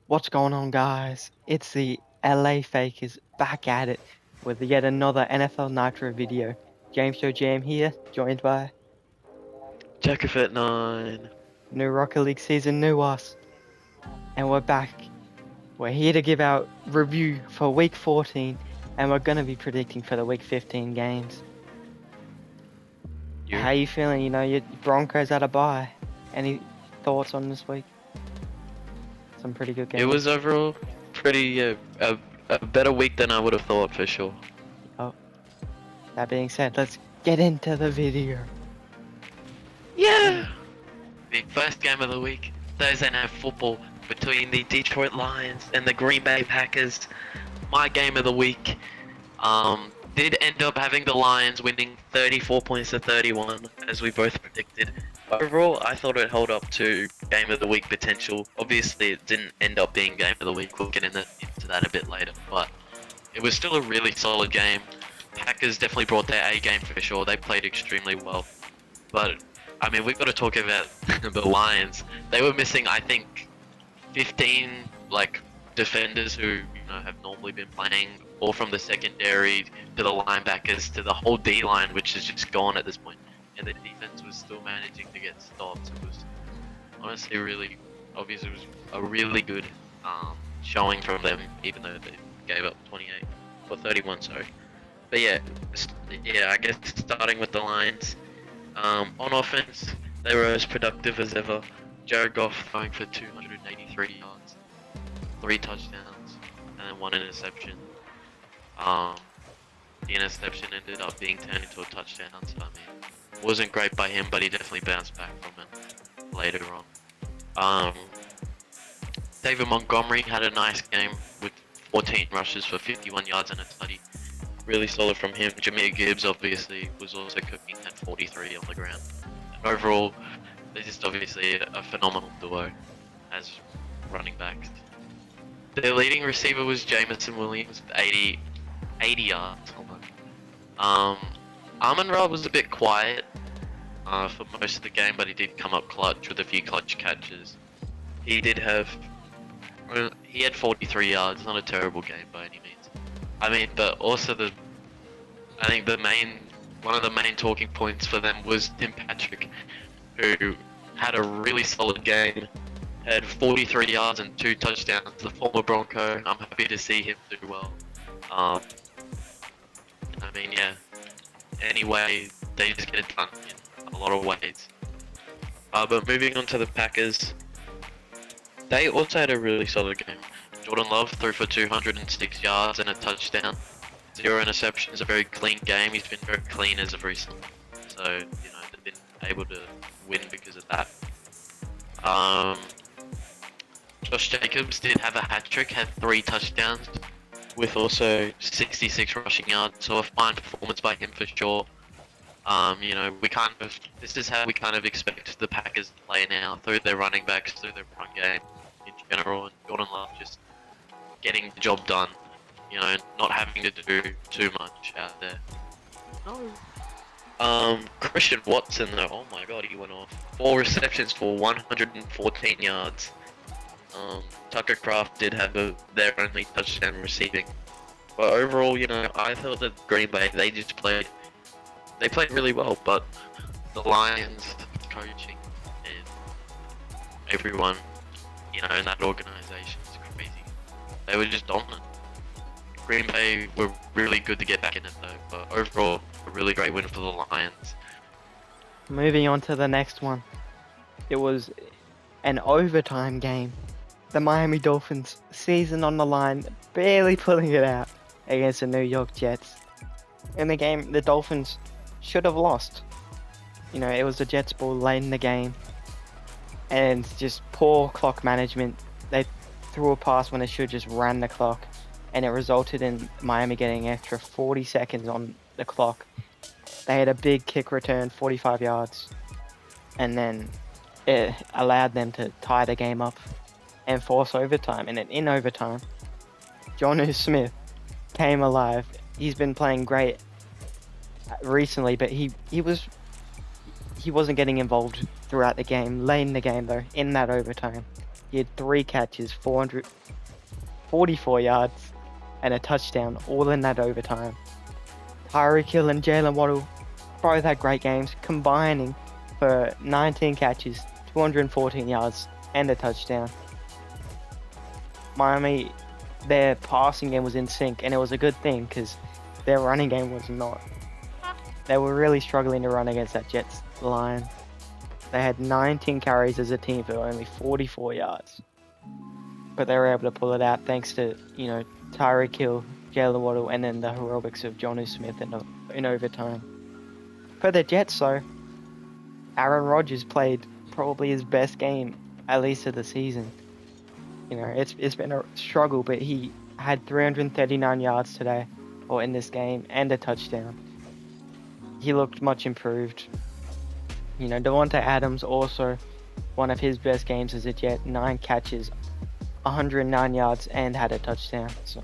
What's going on, guys? It's the LA Fakers back at it with yet another NFL Nitro video. James Joe Jam here, joined by Jackafet 9. new Rocket League season, new us, and we're back. We're here to give our review for Week 14, and we're gonna be predicting for the Week 15 games. You? How you feeling? You know, your Broncos had a bye. Any thoughts on this week? Some pretty good games. It was overall pretty a better week than I would have thought for sure. That being said, let's get into the video. Yeah! The first game of the week, Thursday Night Football between the Detroit Lions and the Green Bay Packers. My game of the week did end up having the Lions winning 34 points to 31, as we both predicted. Overall, I thought it held up to game of the week potential. Obviously, it didn't end up being game of the week. We'll get into that a bit later, but it was still a really solid game. Packers definitely brought their A game for sure. They played extremely well. But, I mean, we've got to talk about the Lions. They were missing, I think, 15, defenders who, have normally been playing, all from the secondary to the linebackers to the whole D-line, which is just gone at this point. And the defense was still managing to get stops. It was honestly obviously it was a really good showing from them, even though they gave up 28 or 31, sorry. But yeah, I guess starting with the Lions. On offense, they were as productive as ever. Jared Goff throwing for 283 yards, 3 touchdowns, and then 1 interception. The interception ended up being turned into a touchdown, so I mean, wasn't great by him, but he definitely bounced back from it later on. David Montgomery had a nice game with 14 rushes for 51 yards and a tutty. Really solid from him. Jahmyr Gibbs obviously was also cooking at 43 on the ground. And overall, they're just obviously a phenomenal duo as running backs. Their leading receiver was Jameson Williams with 80 yards. Amon-Ra was a bit quiet for most of the game, but he did come up clutch with a few clutch catches. He had 43 yards, not a terrible game by any means. I mean, but also I think one of the main talking points for them was Tim Patrick, who had a really solid game, had 43 yards and 2 touchdowns. The former Bronco, I'm happy to see him do well. I mean, yeah. Anyway, they just get it done in a lot of ways. But moving on to the Packers, they also had a really solid game. Jordan Love threw for 206 yards and a touchdown. 0 interceptions, a very clean game. He's been very clean as of recent. So, they've been able to win because of that. Josh Jacobs did have a hat-trick, had 3 touchdowns, with also 66 rushing yards. So a fine performance by him for sure. This is how we kind of expect the Packers to play now, through their running backs, through their run game in general, and Jordan Love just getting the job done, not having to do too much out there. Christian Watson though, oh my god, he went off. 4 receptions for 114 yards. Tucker Kraft did have their only touchdown receiving. But overall, I thought that Green Bay, they played really well, but the Lions, coaching, and everyone, in that organization is crazy. They were just dominant. Green Bay were really good to get back in it though, but overall, a really great win for the Lions. Moving on to the next one. It was an overtime game. The Miami Dolphins, season on the line, barely pulling it out against the New York Jets. In the game, the Dolphins should have lost. It was the Jets' ball late in the game, and just poor clock management. They threw a pass when they should just ran the clock, and it resulted in Miami getting extra 40 seconds on the clock. They had a big kick return, 45 yards, and then it allowed them to tie the game up and force overtime. And in overtime, Jonnu Smith came alive. He's been playing great recently, but he wasn't getting involved throughout the game. Late in the game though, in that overtime, He had 3 catches, 444 yards, and a touchdown, all in that overtime. Tyreek Hill and Jalen Waddle both had great games, combining for 19 catches, 214 yards, and a touchdown. Miami, their passing game was in sync, and it was a good thing because their running game was not. They were really struggling to run against that Jets line. They had 19 carries as a team for only 44 yards. But they were able to pull it out thanks to, Tyreek Hill, Jalen Waddle, and then the heroics of Jonnu Smith in overtime. For the Jets, though, Aaron Rodgers played probably his best game, at least of the season. It's been a struggle, but he had 339 yards today, or in this game, and a touchdown. He looked much improved. Devontae Adams also, one of his best games as a Jet, 9 catches, 109 yards, and had a touchdown. So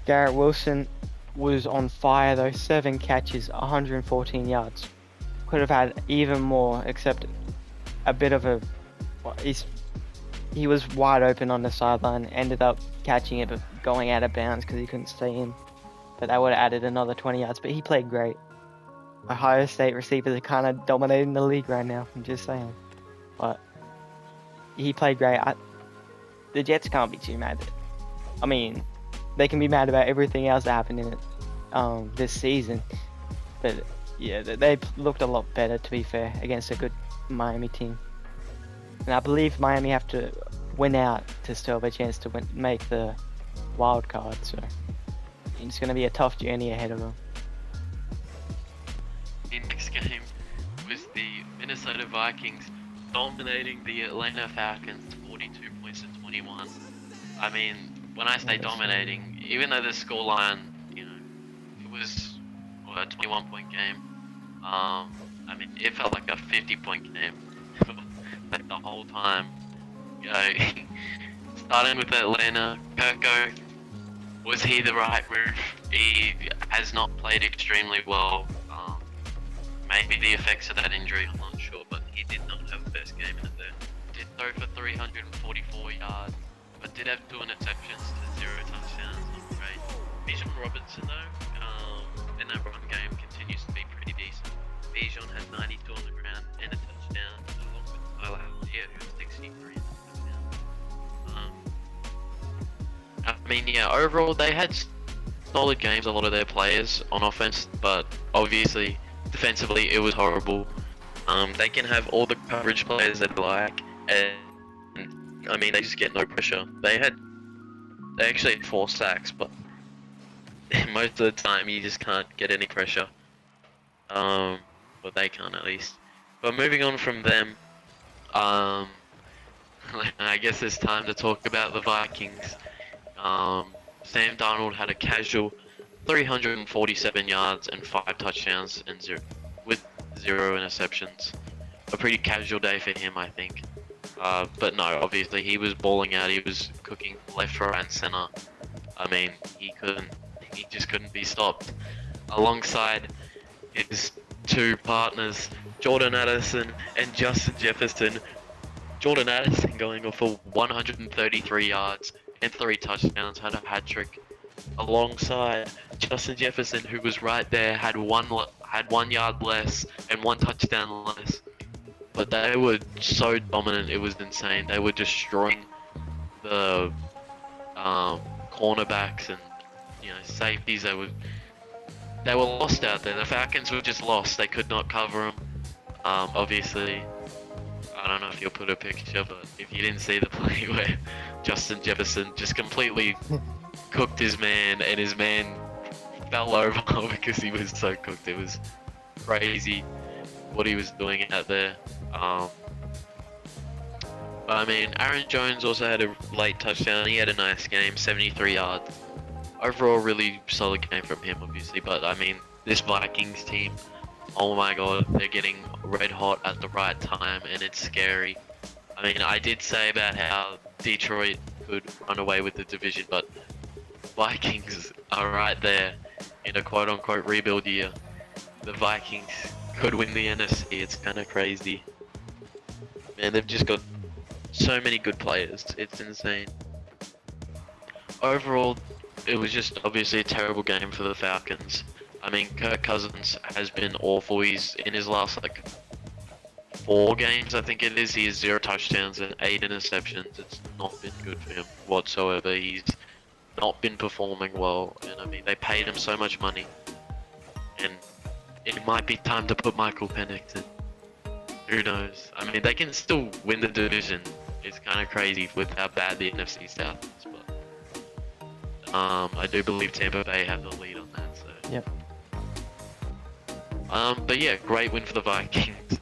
Garrett Wilson was on fire though, 7 catches, 114 yards. Could have had even more, except a bit of he was wide open on the sideline, ended up catching it but going out of bounds because he couldn't stay in. But that would have added another 20 yards, but he played great. Ohio State receivers are kind of dominating the league right now, I'm just saying. But he played great. The Jets can't be too mad. I mean, they can be mad about everything else that happened in it this season. But yeah, they looked a lot better, to be fair, against a good Miami team. And I believe Miami have to win out to still have a chance to make the wild card. So it's going to be a tough journey ahead of them. The next game was the Minnesota Vikings dominating the Atlanta Falcons 42 points to 21. I mean, when I say dominating, even though the scoreline, it was a 21-point game. I mean, it felt like a 50-point game. Like the whole time. Starting with Atlanta, Kirko, was he the right move? He has not played extremely well. Maybe the effects of that injury, I'm not sure, but he did not have the best game in it there. Did throw for 344 yards, but did have 2 interceptions to 0 touchdowns. Not great. Bijan Robinson, though, in that run game continues to be pretty decent. Bijan had 92 on the ground and a touchdown, along with Tyler Algier, who had 63 and a touchdown. I mean, yeah, overall they had solid games, a lot of their players on offense, but obviously defensively it was horrible. They can have all the coverage players they like, and I mean they just get no pressure. They actually had 4 sacks, but most of the time you just can't get any pressure. But they can't, at least. But moving on from them, I guess it's time to talk about the Vikings. Sam Darnold had a casual 347 yards and 5 touchdowns and 0 interceptions. A pretty casual day for him, I think. But no, obviously he was balling out. He was cooking left, right, and center. I mean, he just couldn't be stopped. Alongside his 2 partners, Jordan Addison and Justin Jefferson. Jordan Addison going off for 133 yards and 3 touchdowns, had a hat trick. Alongside Justin Jefferson, who was right there, had 1 yard less and 1 touchdown less. But they were so dominant, it was insane. They were destroying the cornerbacks and safeties. They were lost out there. The Falcons were just lost. They could not cover them. Obviously, I don't know if you'll put a picture, but if you didn't see the play where Justin Jefferson just completely cooked his man, and his man fell over because he was so cooked. It was crazy what he was doing out there. But I mean, Aaron Jones also had a late touchdown. He had a nice game, 73 yards. Overall, really solid game from him, obviously. But I mean, this Vikings team, oh my god, they're getting red hot at the right time, and it's scary. I mean, I did say about how Detroit could run away with the division, but Vikings are right there in a quote-unquote rebuild year. The Vikings could win the NFC. It's kind of crazy. Man, they've just got so many good players. It's insane. Overall, it was just obviously a terrible game for the Falcons. I mean, Kirk Cousins has been awful. He's in his last like 4 games, I think it is. He has 0 touchdowns and 8 interceptions. It's not been good for him whatsoever. He's not been performing well, and I mean, they paid him so much money, and it might be time to put Michael Penix in. Who knows? I mean, they can still win the division. It's kind of crazy with how bad the NFC South is, but I do believe Tampa Bay have the lead on that. So. Yep. But yeah, great win for the Vikings.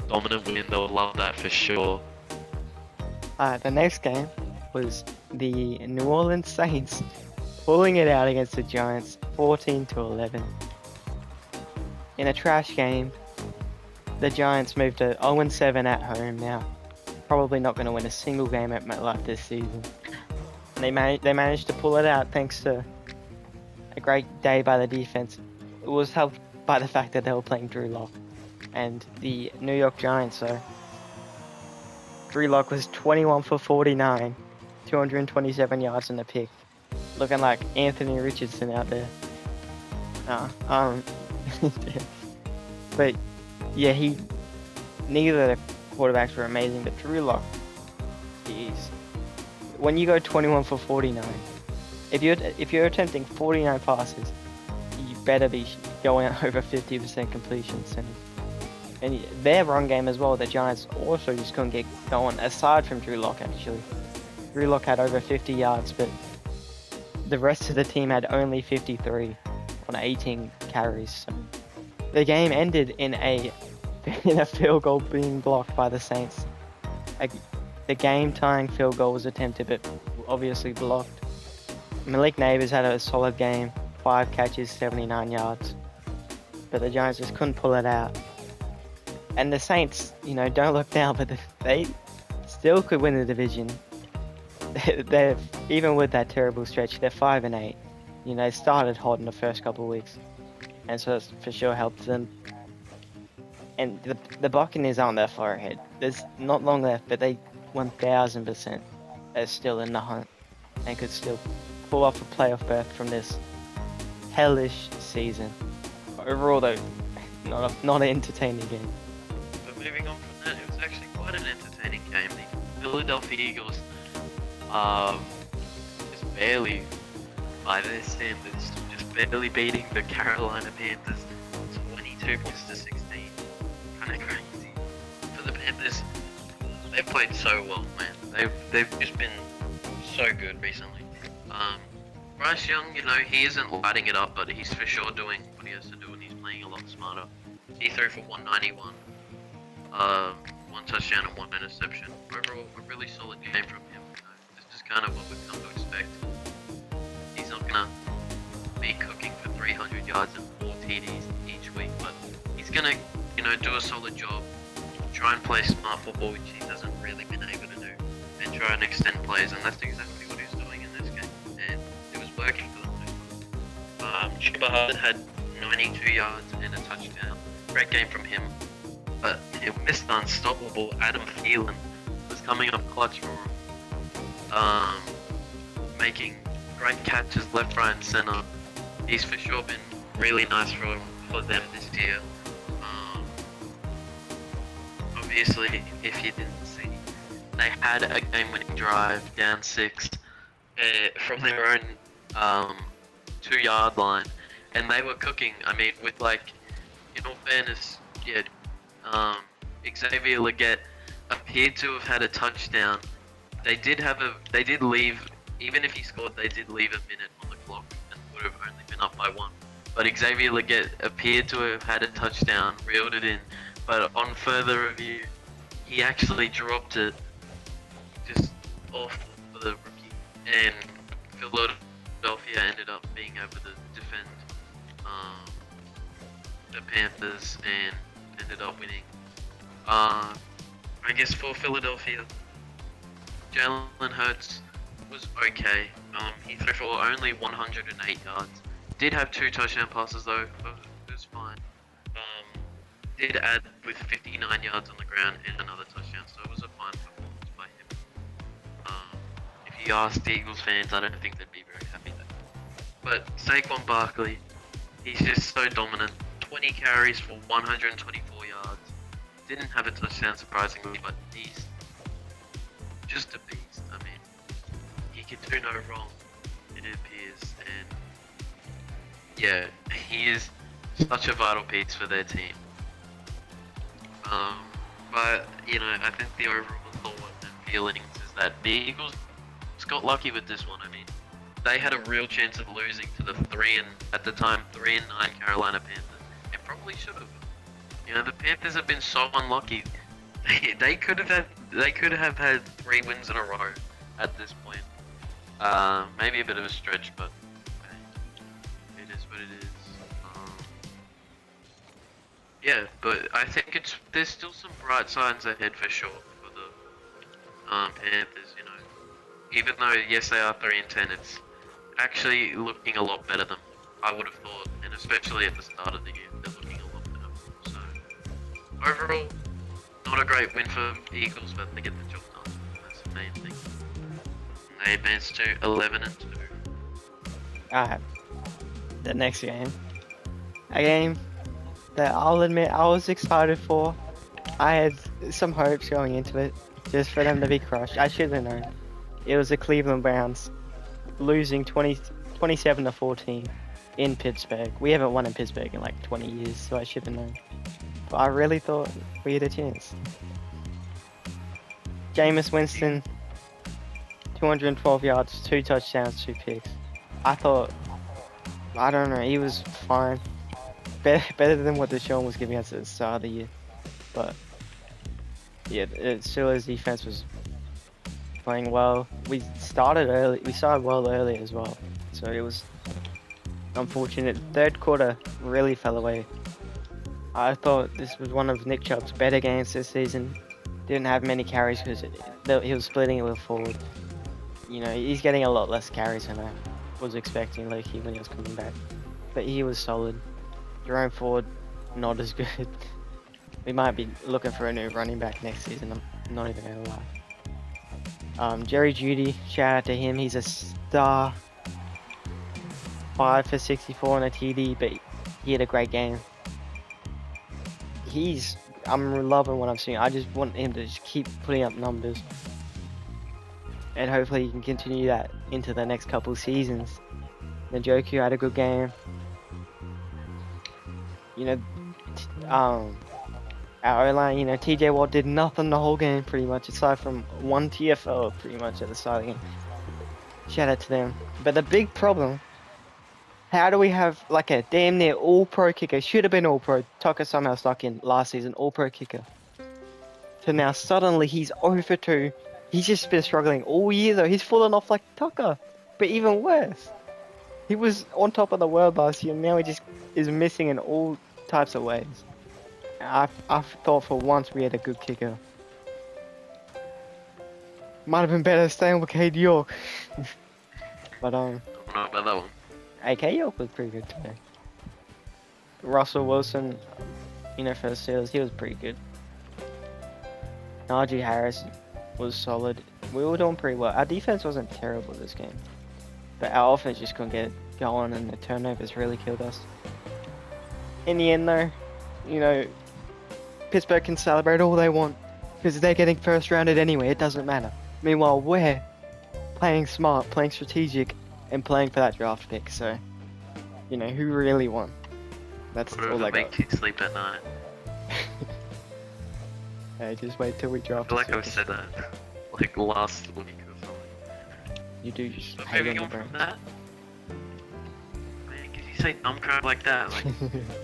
Dominant win. They'll love that for sure. The next game was the New Orleans Saints pulling it out against the Giants, 14-11. In a trash game, the Giants moved to 0-7 at home now. Probably not going to win a single game at MetLife this season. And they managed to pull it out thanks to a great day by the defense. It was helped by the fact that they were playing Drew Lock and the New York Giants. So Drew Lock was 21 for 49, 227 yards and a pick, looking like Anthony Richardson out there. But yeah, neither of the quarterbacks were amazing, but Drew Lock, when you go 21 for 49, if you're attempting 49 passes, you better be going over 50% completion percentage. And their run game as well, the Giants also just couldn't get going, aside from Drew Lock actually. Drew Lock had over 50 yards, but the rest of the team had only 53 on 18 carries. So the game ended in a field goal being blocked by the Saints. The game-tying field goal was attempted, but obviously blocked. Malik Neighbors had a solid game, 5 catches, 79 yards. But the Giants just couldn't pull it out. And the Saints, don't look now, but they still could win the division. They're even with that terrible stretch, they're 5-8. They started hot in the first couple of weeks, and so it's for sure helped them. And the Buccaneers aren't that far ahead. There's not long left, but they 1000% are still in the hunt and could still pull off a playoff berth from this hellish season. Overall, though, not an entertaining game. But moving on from that, it was actually quite an entertaining game. The Philadelphia Eagles, just barely, by their standards, just barely beating the Carolina Panthers 22 points to 16. Kind of crazy. For the Panthers, they've played so well, man. They've just been so good recently. Bryce Young, he isn't lighting it up, but he's for sure doing what he has to do, and he's playing a lot smarter. He threw for 191, 1 touchdown and 1 interception. Overall, a really solid game from him. This is kind of what we've come to expect. He's not gonna be cooking for 300 yards and 4 TDs each week, but he's gonna, do a solid job, try and play smart football, which he hasn't really been able to do, and try and extend plays, and that's exactly what he's doing in this game, and it was working for them. Chuba Hubbard had 92 yards and a touchdown. Great game from him, but Mr. Unstoppable Adam Thielen was coming up clutch for him, making great catches left, right, and center. He's for sure been really nice for them this year. Obviously, if you didn't see, they had a game-winning drive down 6 from their own 2-yard line, and they were cooking. I mean, with in all fairness, Xavier Legette appeared to have had a touchdown. They did leave, even if he scored, they did leave a minute on the clock and would have only been up by 1. But Xavier Legette appeared to have had a touchdown, reeled it in. But on further review, he actually dropped it. Just awful for the rookie. And Philadelphia ended up being able to defend the Panthers and ended up winning. I guess for Philadelphia, Jalen Hurts was okay. He threw for only 108 yards. Did have 2 touchdown passes though, but it was fine. Did add with 59 yards on the ground and another touchdown, so it was a fine performance by if you asked the Eagles fans, I don't think they'd be very happy there. But Saquon Barkley, he's just so dominant. 20 carries for 124 yards. Didn't have a touchdown surprisingly, but he's just a beast. I mean, he can do no wrong, it appears. And yeah, he is such a vital piece for their team. But, you know, I think the overall thought and feelings is that the Eagles got lucky with this one. I mean, they had a real chance of losing to the 3-9 Carolina Panthers, and probably should have. You know, the Panthers have been so unlucky. They could have had 3 wins in a row at this point. Maybe a bit of a stretch, but it is what it is. Yeah, but I think there's still some bright signs ahead for sure for the Panthers. You know, even though yes they are 3-10, it's actually looking a lot better than I would have thought, and especially at the start of the year, they're looking a lot better. So overall, not a great win for the Eagles, but they get the job done. That's the main thing. They advance to 11-2. Alright. The next game. A game that I'll admit I was excited for. I had some hopes going into it, just for them to be crushed. I should have known. It was the Cleveland Browns losing 27-14 in Pittsburgh. We haven't won in Pittsburgh in like 20 years, so I should have known. But I really thought we had a chance. Jameis Winston, 212 yards, 2 touchdowns, 2 picks. I don't know, he was fine. Better than what Deshaun was giving us at the start of the year. But yeah, Steelers defense was playing well. We started well early as well. So it was unfortunate. Third quarter really fell away. I thought this was one of Nick Chubb's better games this season. Didn't have many carries because he was splitting it with Ford. You know, he's getting a lot less carries than I was expecting, Loki, when he was coming back. But he was solid. Jerome Ford, not as good. We might be looking for a new running back next season, I'm not even gonna lie. Jerry Jeudy, shout out to him, he's a star. 5 for 64 on a TD, but he had a great game. I'm loving what I'm seeing. I just want him to just keep putting up numbers. And hopefully he can continue that into the next couple seasons. Njoku had a good game. You know, our O-line, you know, TJ Watt did nothing the whole game pretty much, aside from one TFL pretty much at the start of the game. Shout out to them. But the big problem, how do we have like a damn near all-pro kicker, should have been all-pro, Tucker somehow stuck in last season, all-pro kicker, to now suddenly he's 0-2. He's just been struggling all year though, he's fallen off like Tucker, but even worse. He was on top of the world last year, and now he just is missing in all types of ways. I thought for once we had a good kicker. Might have been better staying with Cade York. But I don't know about that one. Hey, Cade York was pretty good today. Russell Wilson, you know, for the Steelers, he was pretty good. Najee Harris was solid. We were doing pretty well. Our defense wasn't terrible this game, but our offense just couldn't get going, and the turnovers really killed us. In the end though, you know, Pittsburgh can celebrate all they want because they're getting first rounded anyway, it doesn't matter. Meanwhile, we're playing smart, playing strategic, and playing for that draft pick, so, you know, who really won? That's Whatever all I got. makes you sleep at night. Hey, just wait till we draft. I feel like I've said that like last week or something. You do just But hate moving on on the from Browns. that, man, can you say dumb crap like that? Like,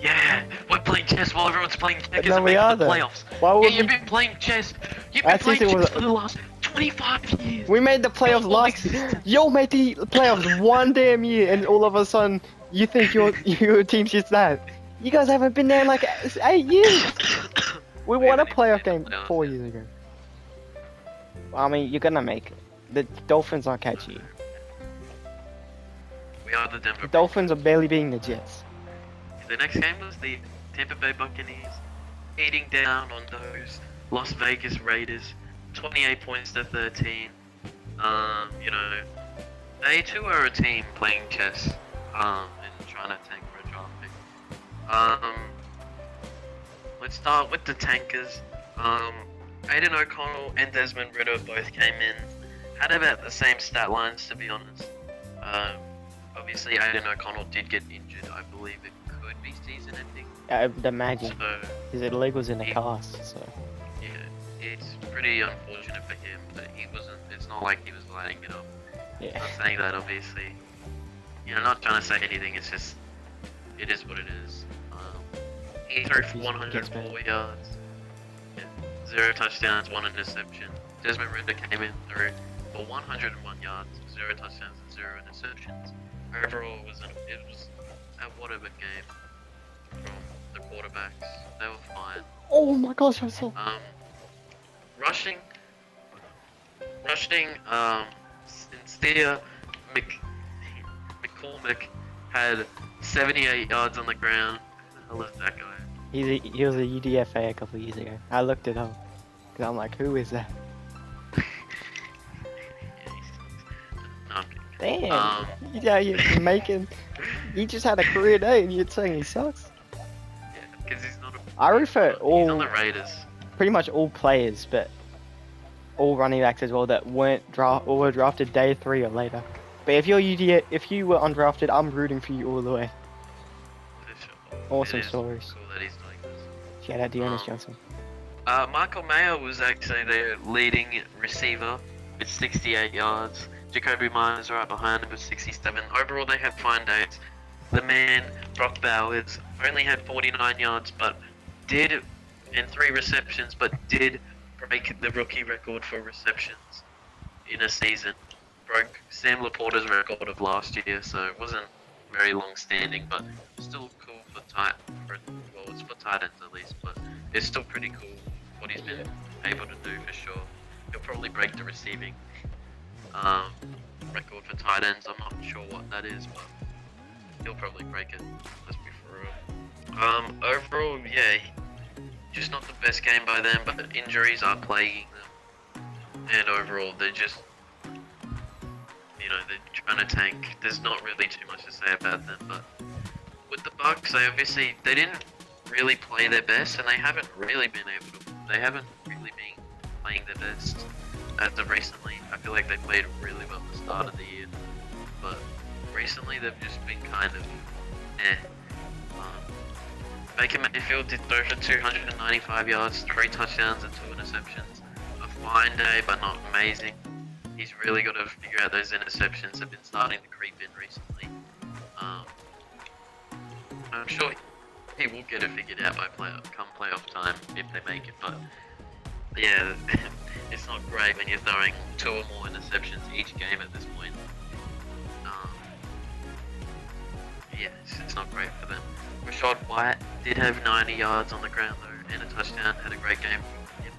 yeah, we're playing chess while everyone's playing checkers No, and we making are the though. playoffs. Why Yeah, would you've we? been playing chess. You've been That playing season chess was- for the last 25 years. We made the playoffs Your last. existence. Y'all made the playoffs one damn year, and all of a sudden you think your team's just that. You guys haven't been there in like 8 years. We won a haven't even playoff been in game the playoffs 4 yet. years ago. I mean, you're gonna make it. The Dolphins aren't catching you. We are the Denver The Dolphins are barely beating the Jets. The next game was the Tampa Bay Buccaneers eating down on those Las Vegas Raiders, 28 points to 13. You know, they too are a team playing chess, and trying to tank for a draft pick. Let's start with the tankers. Aiden O'Connell and Desmond Ridder both came in, had about the same stat lines, to be honest. Obviously Aiden O'Connell did get injured. I believe it could be season ending. I would imagine. So, His leg was in a cast, so. yeah, it's pretty unfortunate for him, but he wasn't, it's not like he was lighting it up. Yeah. I'm not saying that, obviously. You know, not trying to say anything, it's just, it is what it is. He threw for 104 yards, 0 touchdowns, 1 interception. Desmond Ridder came in through for 101 yards, 0 touchdowns and 0 interceptions. Overall, it was a whatever game from the quarterbacks. They were fine. Oh my gosh, I saw. Rushing, Sincere McCormick had 78 yards on the ground. Who the hell is that guy? He was a UDFA a couple of years ago. I looked it up. Cause I'm like, who is that? No, I'm kidding. Damn. Yeah, you're making. He just had a career day and you're saying he sucks? Yeah, because he's not a... I refer He's all, on the Raiders. pretty much all players, but all running backs as well that weren't or were drafted day 3 or later. But if you're if you were undrafted, I'm rooting for you all the way. Awesome It is stories. Cool that he's doing this. Shout out to Jonas Johnson. Michael Mayer was actually their leading receiver with 68 yards. Jacoby Myers right behind him with 67. Overall, they had fine days. The man, Brock Bowers, only had 49 yards, and 3 receptions, but did break the rookie record for receptions in a season. Broke Sam Laporta's record of last year, so it wasn't very long standing, but still cool for well, it's for tight ends at least, but it's still pretty cool what he's been able to do for sure. He'll probably break the receiving record for tight ends. I'm not sure what that is, but he'll probably break it. Let's be for real. Overall, yeah, just not the best game by them, but injuries are plaguing them, and overall they're just, you know, they're trying to tank. There's not really too much to say about them, but with the Bucks, they didn't really play their best, and they haven't really been playing their best as of recently. I feel like they played really well at the start of the year, but recently they've just been kind of Baker Mayfield did throw for 295 yards, 3 touchdowns and 2 interceptions. A fine day, but not amazing. He's really got to figure out those interceptions. Have been starting to creep in recently. I'm sure he will get it figured out by playoff time if they make it, but yeah, it's not great when you're throwing 2 or more interceptions each game at this point. Yeah, it's not great for them. Rashad White did have 90 yards on the ground though, and a touchdown. Had a great game from him.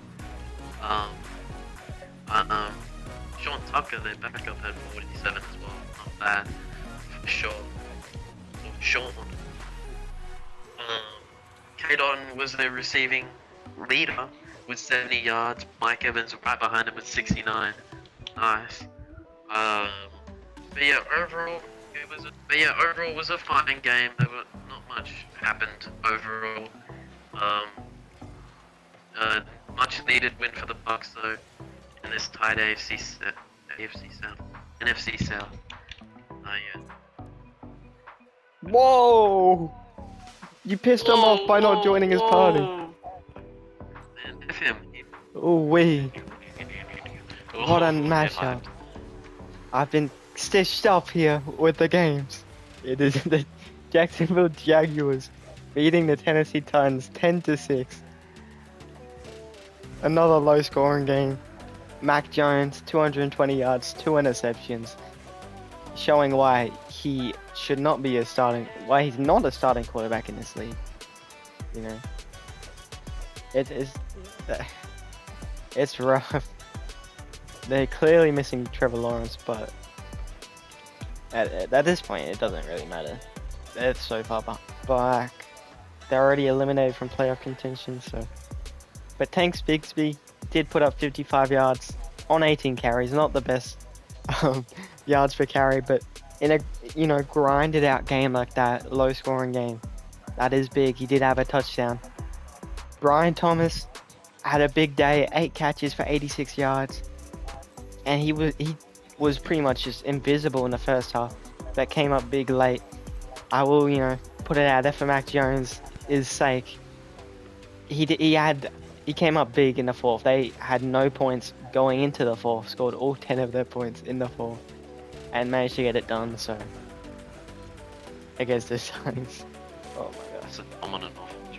Sean Tucker, their backup, had 47 as well. Not bad for sure. Sean. K-Don was their receiving leader with 70 yards. Mike Evans right behind him with 69. Nice. But yeah, overall it was a fine game. There were not much happened overall. Much needed win for the Bucks though in this tight NFC South. Yeah. Whoa! You pissed him off by not joining his party. Man, F him. Oh wee. What a F him. matchup. I've been stitched up here with the games. It is the Jacksonville Jaguars beating the Tennessee Titans 10-6. Another low scoring game. Mac Jones, 220 yards, 2 interceptions. Showing why he should not be why he's not a starting quarterback in this league. You know, it's rough. They're clearly missing Trevor Lawrence, but at this point, it doesn't really matter. They're so far back. They're already eliminated from playoff contention, so. But Tanks Bigsby did put up 55 yards on 18 carries. Not the best yards per carry, but in a grinded out game like that, low scoring game, that is big. He did have a touchdown. Brian Thomas had a big day, 8 catches for 86 yards, and he was pretty much just invisible in the first half. That came up big late. I will put it out there for Mac Jones' sake. He came up big in the fourth. They had no points going into the fourth, scored all 10 of their points in the fourth, and managed to get it done. So against the Titans, oh my gosh, That's a dominant offense,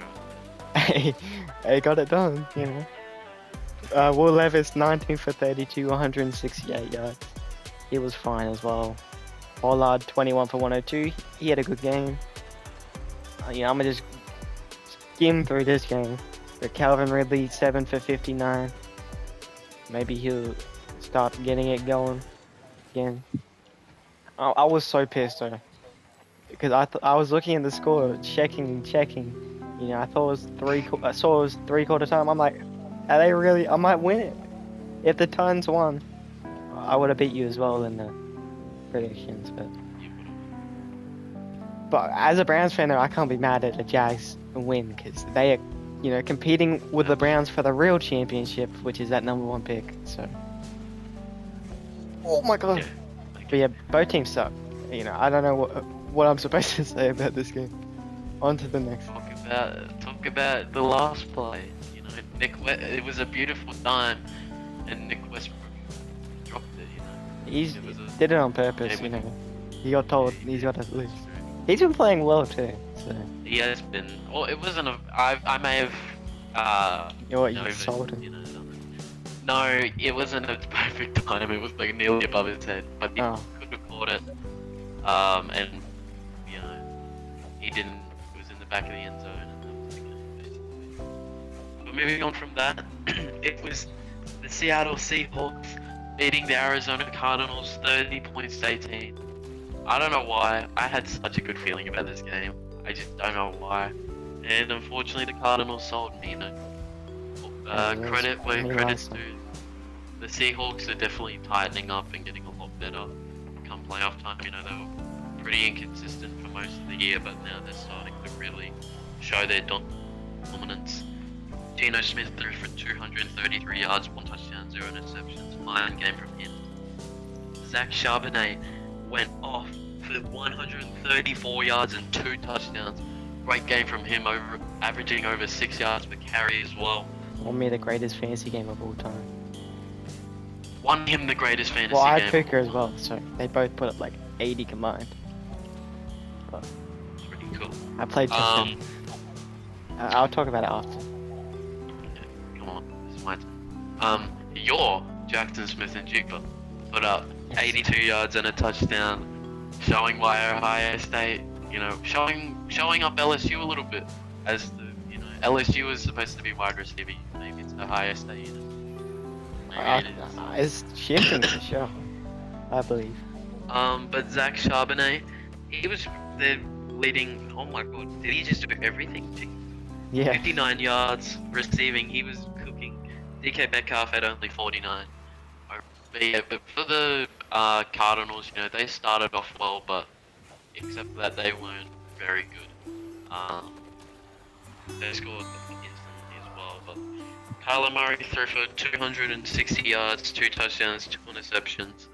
right? they got it done. Will Levis 19 for 32, 168 yards. He was fine as well. Pollard 21 for 102. He had a good game. I'm gonna just skim through this game. But Calvin Ridley 7 for 59. Maybe he'll start getting it going again. I was so pissed though, because I was looking at the score, checking. I thought it was I saw it was 3/4 time. I'm like, are they really? I might win it. If the Titans won, I would have beat you as well in the predictions. But as a Browns fan, though, I can't be mad at the Jags win, because they are, competing with the Browns for the real championship, which is that #1 pick. So, oh my god. Yeah. But yeah, both teams suck. I don't know what I'm supposed to say about this game. On to the next. Talk about the last play. It was a beautiful time, and Nick Westbrook dropped it. He did it on purpose. He got told he's got to lose. He's been playing well too. So. He has been. Well, it wasn't a. I may have. You sold him. No, it wasn't a perfect time. It was like nearly above his head, but he could have caught it. And he didn't. It was in the back of the end zone, and that was the game, basically. But moving on from that, it was the Seattle Seahawks beating the Arizona Cardinals 30 points to 18. I don't know why. I had such a good feeling about this game. I just don't know why. And unfortunately, the Cardinals sold me. Credit where credit's due. The Seahawks are definitely tightening up and getting a lot better come playoff time. They were pretty inconsistent for most of the year, but now they're starting to really show their dominance. Geno Smith threw for 233 yards, 1 touchdown, 0 interceptions. Fine game from him. Zach Charbonnet went off for 134 yards and 2 touchdowns. Great game from him, averaging over 6 yards per carry as well. Won me the greatest fantasy game of all time. Won him the greatest fantasy game. Well, I game. took her as well, so they both put up like 80 combined. But It's pretty cool. I played just I'll talk about it after. Okay, come on, this is my turn. Your Jackson Smith and Jigba put up 82 yards and a touchdown, showing why Ohio State, showing up LSU a little bit, as the, LSU was supposed to be wide receiver, maybe it's Ohio State, Maybe it is. It's shifting for sure, I believe. But Zach Charbonnet, he was the leading, oh my god, did he just do everything? Yeah. 59 yards receiving, he was cooking. DK Metcalf had only 49. But for the Cardinals, they started off well, but except that they weren't very good. They scored instantly as well, but Kyler Murray threw for 260 yards, 2 touchdowns, 2 interceptions.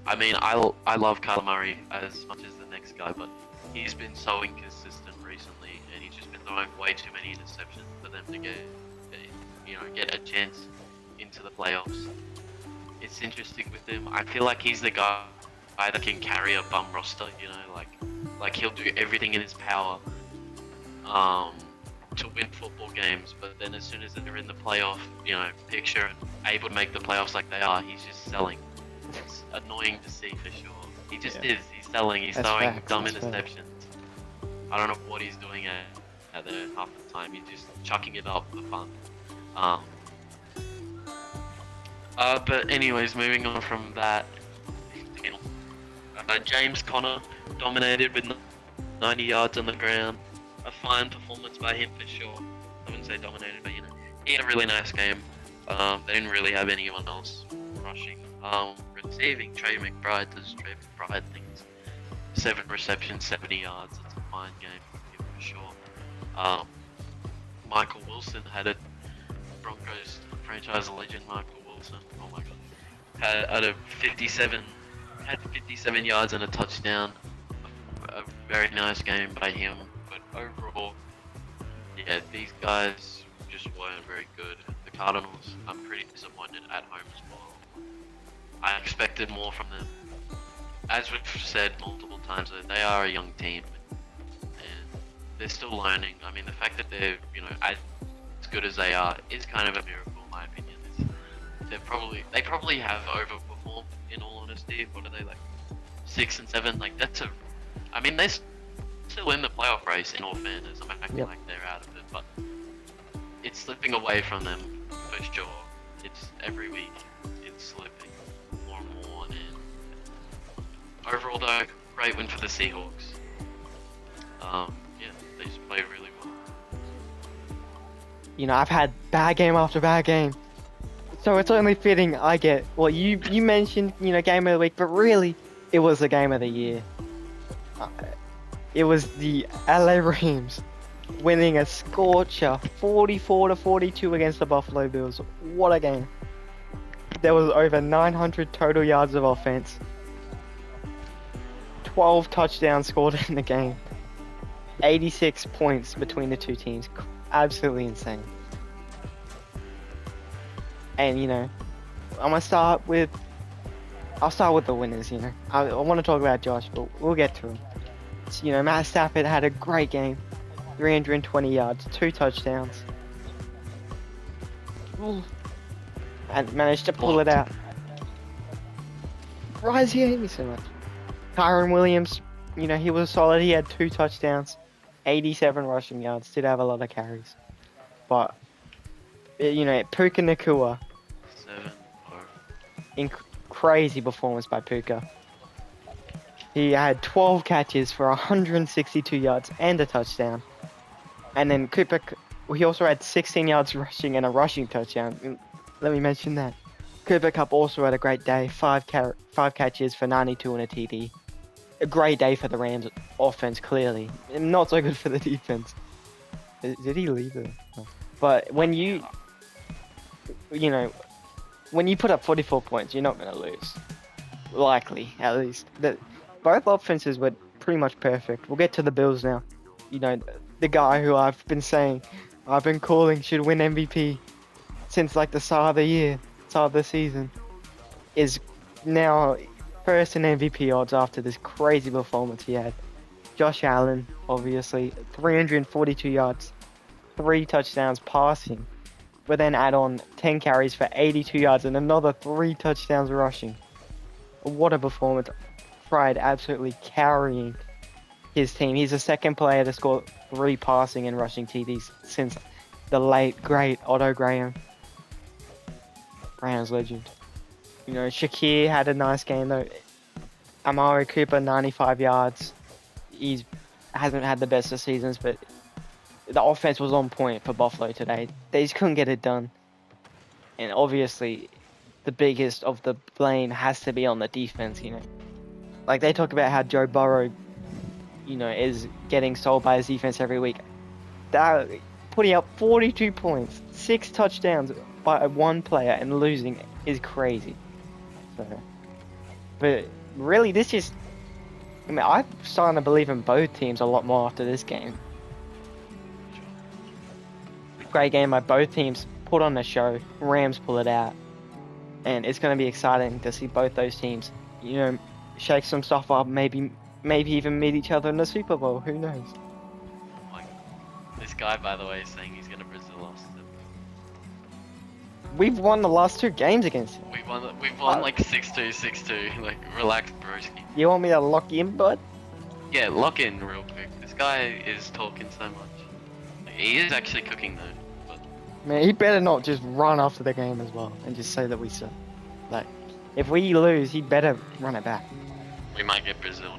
I mean, I love Kyler Murray as much as the next guy, but he's been so inconsistent recently, and he's just been throwing way too many interceptions for them to get a chance into the playoffs. It's interesting with him. I feel like he's the guy that can carry a bum roster, like he'll do everything in his power to win football games, but then as soon as they're in the playoff, picture and able to make the playoffs like they are, he's just selling. It's annoying to see for sure. He just is. He's selling. He's throwing dumb interceptions. I don't know what he's doing at there half the time. He's just chucking it up for fun. But anyways, moving on from that, James Conner dominated with 90 yards on the ground. A fine performance by him for sure. I wouldn't say dominated, but he had a really nice game. They didn't really have anyone else rushing. receiving, Trey McBride does Trey McBride things. 7 receptions, 70 yards. It's a fine game for sure. Michael Wilson had a Broncos franchise legend. Michael Wilson, oh my god, had 57 yards and a touchdown. A very nice game by him, but overall, yeah, these guys just weren't very good. The Cardinals, I'm pretty disappointed at home as well. I expected more from them. As we've said multiple times, they are a young team, and they're still learning. I mean, the fact that they're, as good as they are is kind of a miracle, in my opinion. They probably have overperformed, in all honesty. What are they, like 6 and 7? Like, I mean, they're still in the playoff race, in all fairness. I'm acting like they're out of it, but it's slipping away from them for sure. It's every week, it's slipping more and more. And overall, though, great win for the Seahawks. Yeah, they just played really well. I've had bad game after bad game, so it's only fitting I get. Well, you mentioned game of the week, but really, it was the game of the year. It was the LA Rams winning a scorcher 44-42 against the Buffalo Bills. What a game. There was over 900 total yards of offense. 12 touchdowns scored in the game. 86 points between the two teams. Absolutely insane. And I'll start with the winners. I want to talk about Josh, but we'll get to him. Matt Stafford had a great game. 320 yards, 2 touchdowns. And managed to pull it out. Rise, you hate me so much. Kyron Williams, he was solid. He had 2 touchdowns, 87 rushing yards. Did have a lot of carries. But, Puka Nacua. 7. Crazy performance by Puka. He had 12 catches for 162 yards and a touchdown. And then Cooper, he also had 16 yards rushing and a rushing touchdown. Let me mention that. Cooper Kupp also had a great day. 5 catches for 92 and a TD. A great day for the Rams offense, clearly. Not so good for the defense. Did he leave it? No. But when you put up 44 points, you're not going to lose. Likely, at least. Both offenses were pretty much perfect. We'll get to the Bills now. The guy who I've been calling should win MVP since like the start of the season, is now first in MVP odds after this crazy performance he had. Josh Allen, obviously, 342 yards, 3 touchdowns passing, but then add on 10 carries for 82 yards and another 3 touchdowns rushing. What a performance. Fried absolutely carrying his team. He's the second player to score 3 passing and rushing TDs since the late, great Otto Graham. Browns legend. Shakir had a nice game though. Amari Cooper, 95 yards. He hasn't had the best of seasons, but the offense was on point for Buffalo today. They just couldn't get it done. And obviously, the biggest of the blame has to be on the defense, Like, they talk about how Joe Burrow, is getting sold by his defense every week. Putting up 42 points, 6 touchdowns by one player and losing is crazy. But really, I'm starting to believe in both teams a lot more after this game. Great game by both teams. Put on a show. Rams pull it out. And it's going to be exciting to see both those teams, shake some stuff up, maybe even meet each other in the Super Bowl. Who knows? This guy, by the way, is saying he's going to Brazil us. We've won the last 2 games against him. We've won like 6-2, 6-2. Like, relax, broski. You want me to lock in, bud? Yeah, lock in real quick. This guy is talking so much. He is actually cooking though. But... Man, he better not just run after the game as well and just say that we suck. Like, if we lose, he better run it back. We might get Brazil.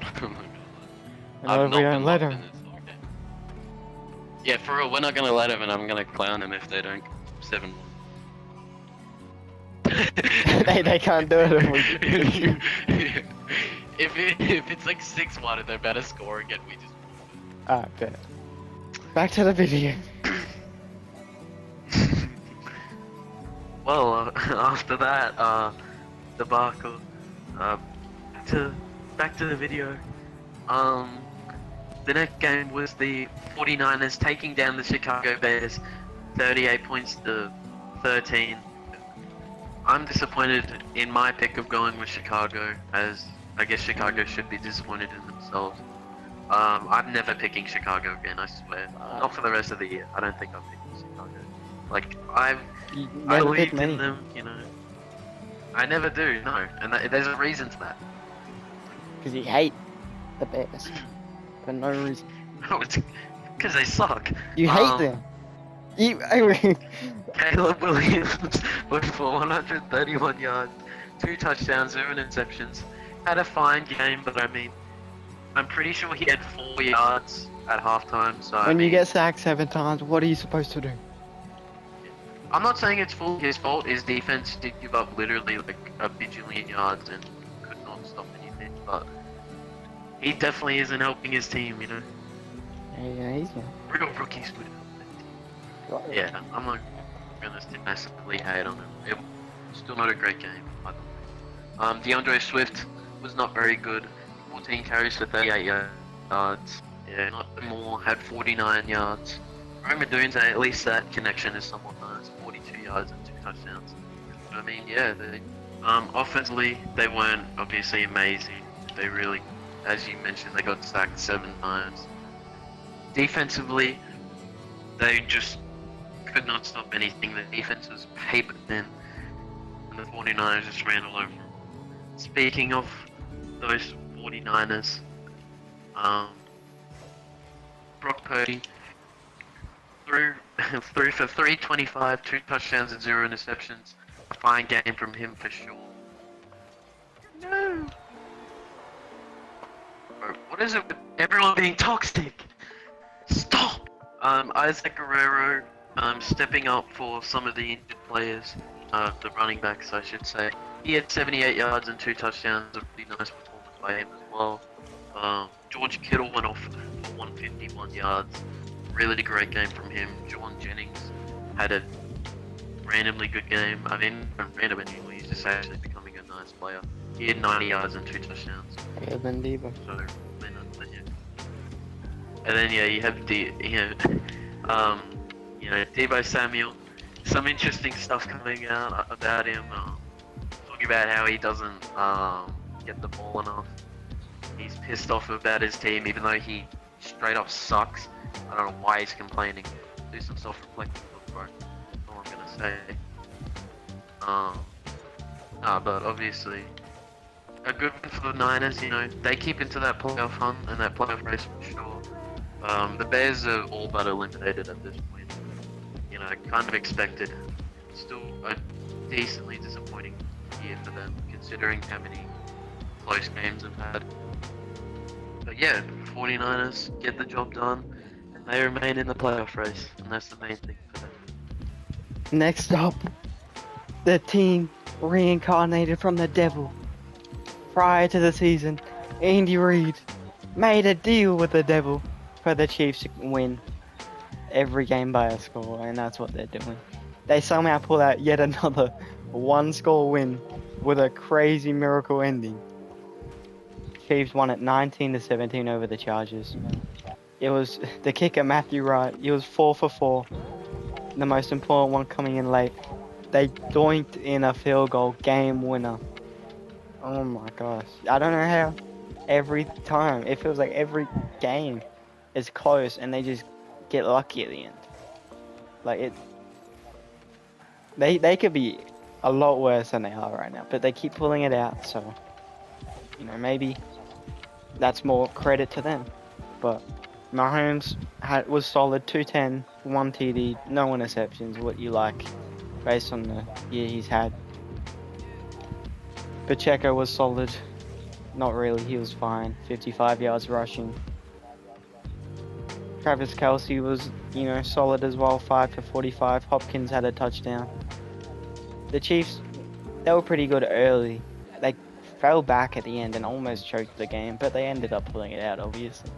And if we don't let him. Yeah, for real, we're not gonna let him, and I'm gonna clown him if they don't 7-1. they can't do it if we if it's like 6-1 and they're better scoring and we just. Alright, bet. Back to the video. Well, after that, debacle, back to the video. The next game was the 49ers taking down the Chicago Bears, 38 points to 13. I'm disappointed in my pick of going with Chicago, as I guess Chicago should be disappointed in themselves. I'm never picking Chicago again, I swear. Not for the rest of the year. I don't think I'm picking Chicago. Like, I believed in them, you know. I never do, no. And there's a reason to that. Because you hate the Bears. For no reason. No, it's because they suck. You hate them. Caleb Williams went for 131 yards, 2 touchdowns, 0 interceptions. Had a fine game, but I mean, I'm pretty sure he had 4 yards at halftime. So when you get sacked 7 times, what are you supposed to do? I'm not saying it's fully his fault. His defense did give up literally like a bajillion yards and could not stop anything, but he definitely isn't helping his team, you know. Yeah, he's not. Real rookies would help their team. Yeah, I'm not gonna massively hate on him. It was still not a great game, I don't think. DeAndre Swift was not very good. 14 carries for 38 yards. Yeah, not more, had 49 yards. Rome Dunze, at least that connection is somewhat nice. 42 yards and 2 touchdowns. But I mean, yeah, they, offensively, they weren't obviously amazing. They really, as you mentioned, they got sacked 7 times. Defensively, they just could not stop anything. The defense was paper thin, and the 49ers just ran all over them. Speaking of those 49ers, Brock Purdy threw for 325, 2 touchdowns and 0 interceptions. A fine game from him for sure. No! Bro, what is it with everyone being toxic? Stop! Isaac Guerrero stepping up for some of the injured players, the running backs I should say. He had 78 yards and 2 touchdowns, a really nice performance by him as well. George Kittle went off for 151 yards. Really great game from him. John Jennings had a randomly good game. I mean, random anyway, he's just actually becoming a nice player. He had 90 yards and 2 touchdowns. Yeah, then Debo. So, yeah. And then yeah, you have Debo Samuel. Some interesting stuff coming out about him. Talking about how he doesn't get the ball enough. He's pissed off about his team, even though he straight up sucks. I don't know why he's complaining. Do some self-reflecting, bro. That's all I'm gonna say. But obviously, a good one for the Niners. You know, they keep into that playoff hunt and that playoff race for sure. The Bears are all but eliminated at this point. You know, kind of expected. Still a decently disappointing year for them, considering how many close games they've had. But yeah, 49ers get the job done, and they remain in the playoff race, and that's the main thing for them. Next up, the team reincarnated from the devil. Prior to the season, Andy Reid made a deal with the devil for the Chiefs to win every game by a score, and that's what they're doing. They somehow pull out yet another 1-score win with a crazy miracle ending. Chiefs won at 19-17 over the Chargers. It was the kicker Matthew Wright. He was 4 for 4. The most important one coming in late. They doinked in a field goal game winner. Oh my gosh. I don't know how every time, it feels like every game is close and they just get lucky at the end. Like they could be a lot worse than they are right now, but they keep pulling it out, so you know, maybe that's more credit to them. But Mahomes was solid, 210, 1 TD, no interceptions, what you like based on the year he's had. Pacheco was solid, not really, he was fine, 55 yards rushing. Travis Kelce was, you know, solid as well, 5 for 45. Hopkins had a touchdown. The Chiefs they were pretty good early. They fell back at the end and almost choked the game, but they ended up pulling it out, obviously.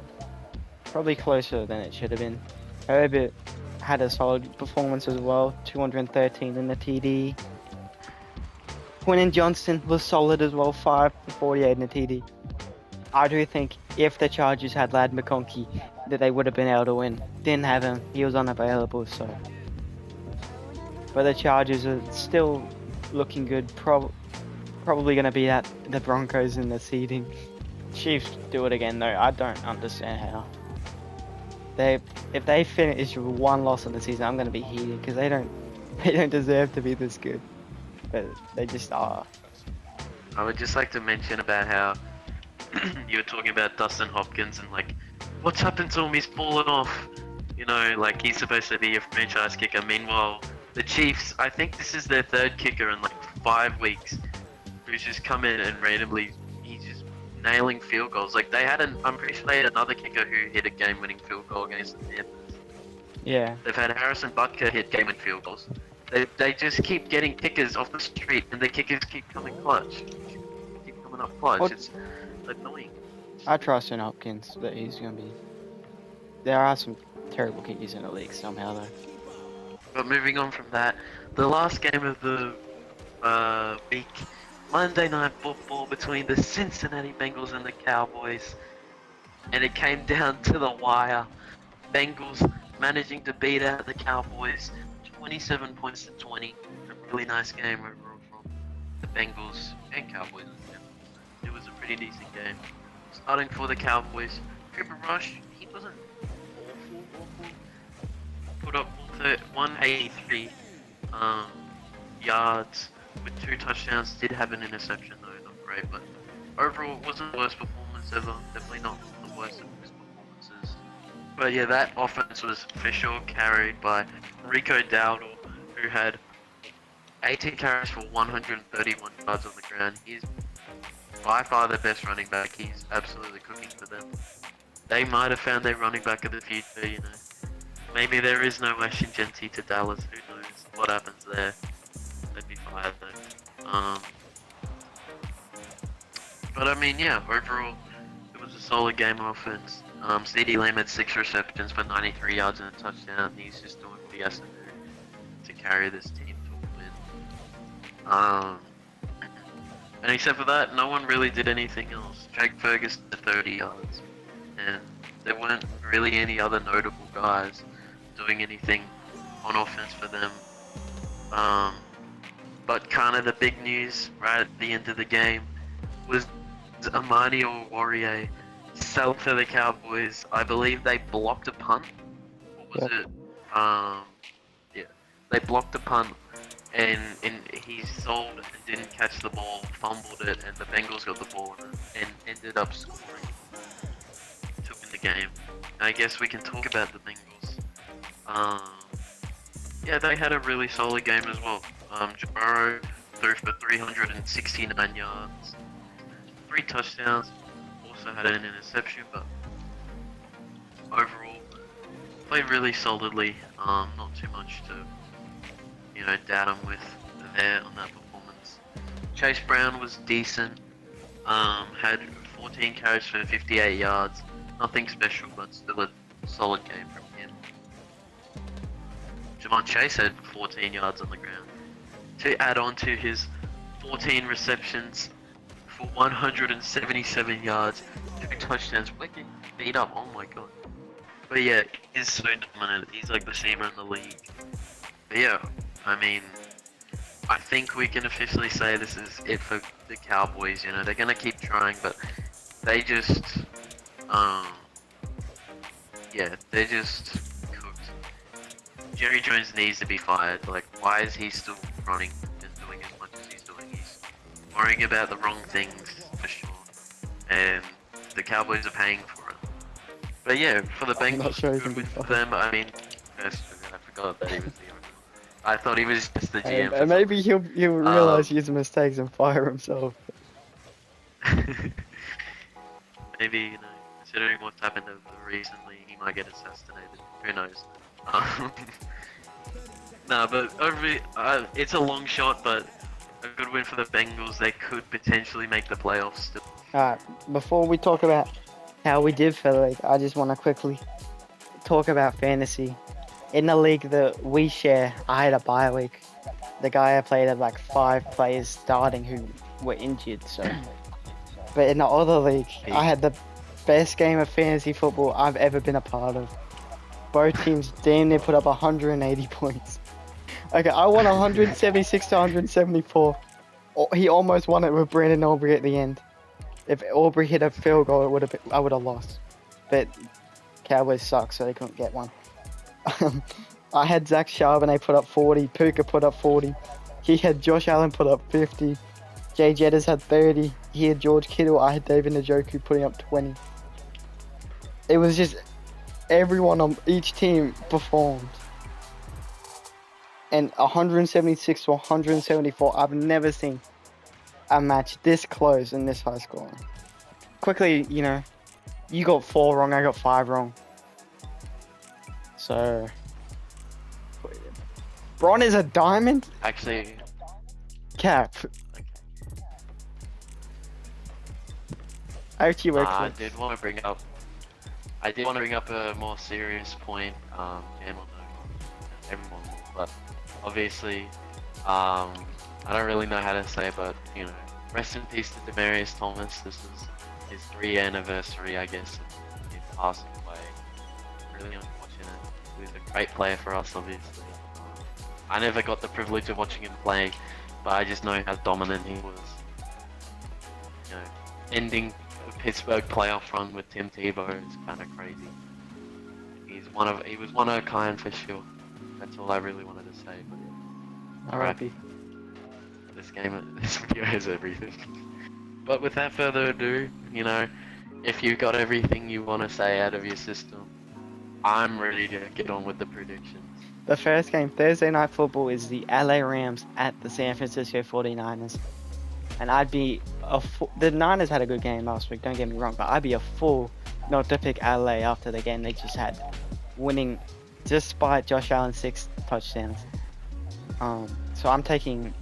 Probably closer than it should have been. Herbert had a solid performance as well, 213 in the TD. Quinton Johnston was solid as well, 5 for 48 in the TD. I do think if the Chargers had Lad McConkey, that they would have been able to win. Didn't have him, he was unavailable, so. But the Chargers are still looking good, probably going to be at the Broncos in the seeding. Chiefs do it again though, I don't understand how. If they finish with one loss in the season, I'm going to be heated, because they don't deserve to be this good. But they just are. I would just like to mention about how you were talking about Dustin Hopkins and like, what's happened to him? He's fallen off. You know, like he's supposed to be a franchise kicker. Meanwhile, the Chiefs, I think this is their third kicker in like 5 weeks, who's just come in and randomly, he's just nailing field goals. Like I'm pretty sure they had another kicker who hit a game-winning field goal against the Panthers. Yeah. They've had Harrison Butker hit game-winning field goals. They just keep getting kickers off the street, and the kickers keep coming clutch. Keep coming up clutch. It's annoying. I trust in Hopkins that he's going to be. There are some terrible kickers in the league somehow, though. But moving on from that, the last game of the week, Monday Night Football between the Cincinnati Bengals and the Cowboys, and it came down to the wire. Bengals managing to beat out the Cowboys 27 points to 20. A really nice game overall from the Bengals and Cowboys. It was a pretty decent game. Starting for the Cowboys, Cooper Rush, he wasn't awful. Put up 183 yards with 2 touchdowns. Did have an interception though, not great, but overall it wasn't the worst performance ever. Definitely not the worst of his performances. But yeah, that offense was for sure carried by Rico Dowdle, who had 18 carries for 131 yards on the ground. He's by far the best running back. He's absolutely cooking for them. They might have found their running back of the future, you know. Maybe there is no Washington to Dallas, who knows what happens there. They'd be fired though. But I mean, yeah, overall, it was a solid game of offense. CeeDee Lamb had 6 receptions for 93 yards and a touchdown. He's just doing what he has to do to carry this team to a win. And except for that, no one really did anything else. Jake Ferguson to 30 yards. And there weren't really any other notable guys doing anything on offense for them. But kind of the big news right at the end of the game was Amani Oruwariye sell for the Cowboys. I believe they blocked a punt. What was it? Yeah. They blocked a punt and he sold and didn't catch the ball, fumbled it, and the Bengals got the ball and ended up scoring to win the game. I guess we can talk about the Bengals. Yeah, they had a really solid game as well. Joe Burrow threw for 369 yards, 3 touchdowns, also had an interception, but overall played really solidly. Not too much to, you know, doubt him with there on that performance. Chase Brown was decent. Had 14 carries for 58 yards. Nothing special, but still a solid game from him. Jamon Chase had 14 yards on the ground. To add on to his 14 receptions for 177 yards, 2 touchdowns. We're getting beat up, oh my god. But yeah, he's so dominant. He's like the seamer in the league. But yeah, I mean, I think we can officially say this is it for the Cowboys. You know, they're gonna keep trying, but they just, yeah, they're just cooked. Jerry Jones needs to be fired. Like, why is he still running and doing as much as he's doing? He's worrying about the wrong things for sure, and the Cowboys are paying for it. But yeah, for the Bengals, not sure he can good be win for fired. them. I mean, I forgot that he was the owner. I thought he was just the GM. And maybe he'll realize his mistakes and fire himself. Maybe, you know, considering what's happened recently, he might get assassinated. Who knows? No, but it's a long shot, but a good win for the Bengals. They could potentially make the playoffs still. Alright, before we talk about how we did for the league, I just want to quickly talk about fantasy. In the league that we share, I had a bye week. The guy I played had like 5 players starting who were injured, so. But in the other league, I had the best game of fantasy football I've ever been a part of. Both teams damn near put up 180 points. Okay, I won 176 to 174. He almost won it with Brandon Aubrey at the end. If Aubrey hit a field goal, I would have lost. But Cowboys suck, so they couldn't get one. I had Zach Charbonnet put up 40. Puka put up 40. He had Josh Allen put up 50. Jay Jettis had 30. He had George Kittle. I had David Njoku putting up 20. It was just everyone on each team performed. And 176 to 174. I've never seen a match this close and this high scoring. Quickly, you got 4 wrong. I got 5 wrong. So, Bron is a diamond? Actually, Cap. I actually worked I did want to bring up a more serious point. And everyone will, but obviously, I don't really know how to say, but rest in peace to Demaryius Thomas. This is his 3rd anniversary, I guess. He passed away. Really unfortunate. He was a great player for us, obviously. I never got the privilege of watching him play, but I just know how dominant he was. Ending a Pittsburgh playoff run with Tim Tebow is kind of crazy. He was one of a kind for sure. That's all I really wanted to say. But R.I.P. This video has everything. But without further ado, if you got everything you want to say out of your system, I'm ready to get on with the predictions. The first game, Thursday Night Football, is the LA Rams at the San Francisco 49ers. And the Niners had a good game last week, don't get me wrong, but I'd be a fool not to pick LA after the game they just had, winning despite Josh Allen's 6 touchdowns. So I'm taking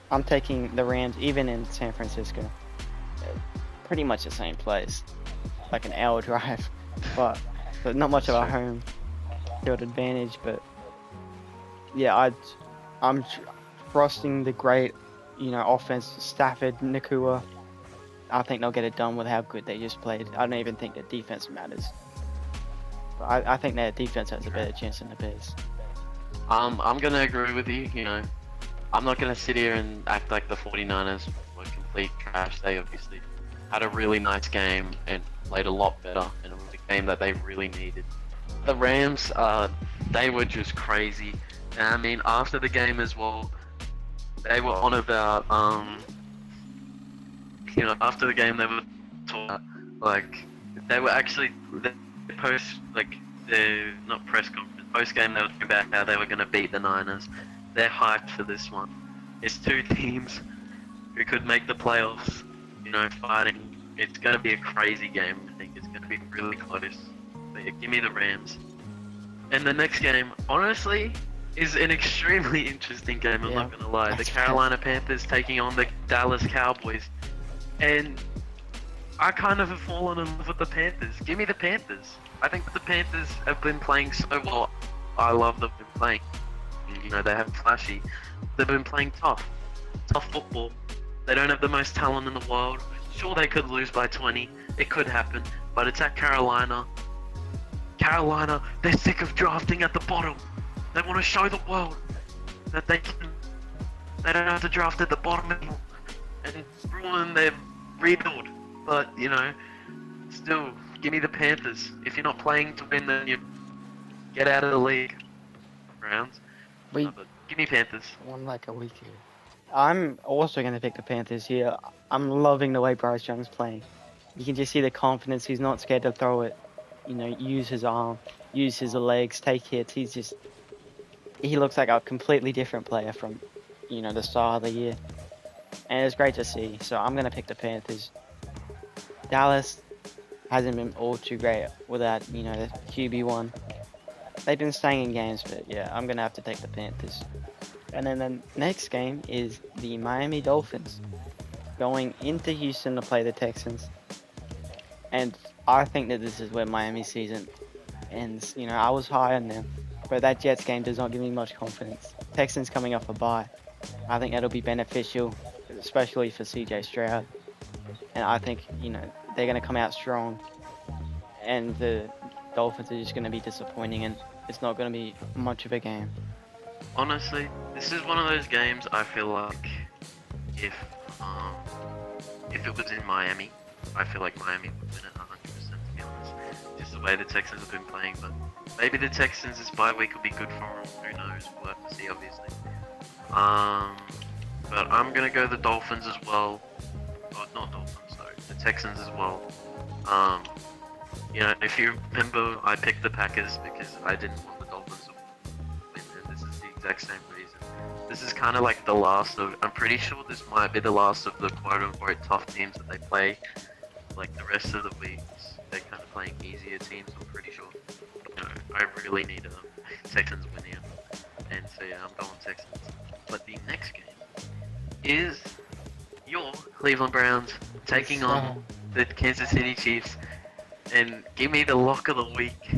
the Rams even in San Francisco. Pretty much the same place, like an hour drive, but not much of a home field advantage. But yeah, I'm trusting the great offense, Stafford, Nakua. I think they'll get it done with how good they just played. I don't even think that defense matters. But I think their defense has a better chance than the Bears. I'm gonna agree with you. I'm not gonna sit here and act like the 49ers were complete trash. They obviously had a really nice game and played a lot better, and it was a game that they really needed. The Rams, they were just crazy. And I mean, after the game as well, they were on about, after the game they were talking about, they were actually, not press conference, post game they were talking about how they were going to beat the Niners. They're hyped for this one. It's 2 teams who could make the playoffs, fighting. It's going to be a crazy game. I think it's going to be really close. But yeah, give me the Rams. And the next game, honestly, is an extremely interesting game, I'm not gonna lie. The Carolina Panthers taking on the Dallas Cowboys. And I kind of have fallen in love with the Panthers. Give me the Panthers. I think the Panthers have been playing so well. I love them playing. They have flashy. They've been playing tough football. They don't have the most talent in the world. Sure, they could lose by 20. It could happen. But it's at Carolina. Carolina, they're sick of drafting at the bottom. They want to show the world that they don't have to draft at the bottom anymore and ruin their rebuild. But, still, give me the Panthers. If you're not playing to win, then you get out of the league rounds. But give me Panthers. Won like a week ago. I'm also going to pick the Panthers here. I'm loving the way Bryce Young's playing. You can just see the confidence. He's not scared to throw it. Use his arm, use his legs, take hits. He looks like a completely different player from, the start of the year. And it's great to see. So I'm going to pick the Panthers. Dallas hasn't been all too great without, the QB1. They've been staying in games, but yeah, I'm going to have to take the Panthers. And then the next game is the Miami Dolphins going into Houston to play the Texans. And I think that this is where Miami's season ends. You know, I was high on them, but that Jets game does not give me much confidence. Texans coming off a bye. I think that'll be beneficial, especially for CJ Stroud. And I think, you know, they're going to come out strong. And the Dolphins are just going to be disappointing, and it's not going to be much of a game. Honestly, this is one of those games I feel like if it was in Miami, I feel like Miami would win it 100%, to be honest. Just the way the Texans have been playing, but maybe the Texans this bye week will be good for them. Who knows? We'll have to see, obviously. But I'm gonna go the Dolphins as well. Oh, not Dolphins, sorry. The Texans as well. You know, if you remember, I picked the Packers because I didn't want the Dolphins to win, and this is the exact same reason. This is kind of like the last of, I'm pretty sure this might be the last of the quote-unquote tough teams that they play. Like the rest of the weeks, they're kind of playing easier teams, I'm pretty sure. You know, I really need a Texans win here. And so yeah, I'm going Texans. But the next game is your Cleveland Browns taking on the Kansas City Chiefs. And give me the lock of the week.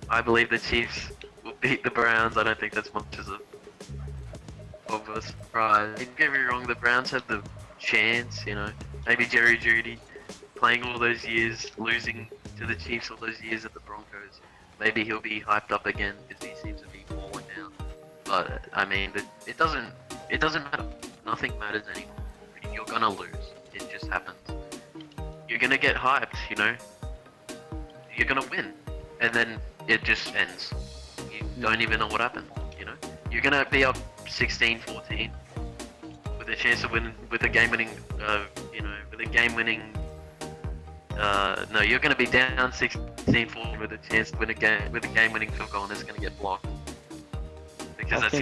I believe the Chiefs will beat the Browns. I don't think that's much of a surprise. Don't get me wrong, the Browns have the chance, you know. Maybe Jerry Jeudy playing all those years, losing to the Chiefs all those years at the Broncos. Maybe he'll be hyped up again because he seems to be falling down. But I mean, it doesn't matter. Nothing matters anymore. You're gonna lose. It just happens. You're gonna get hyped, you know. You're gonna win, and then it just ends. You don't even know what happened, you know. You're gonna be up 16-14 with a chance of winning, with a game-winning, no, you're gonna be down 16-14 with a chance to win a game with a game-winning field goal, and it's gonna get blocked. Because that's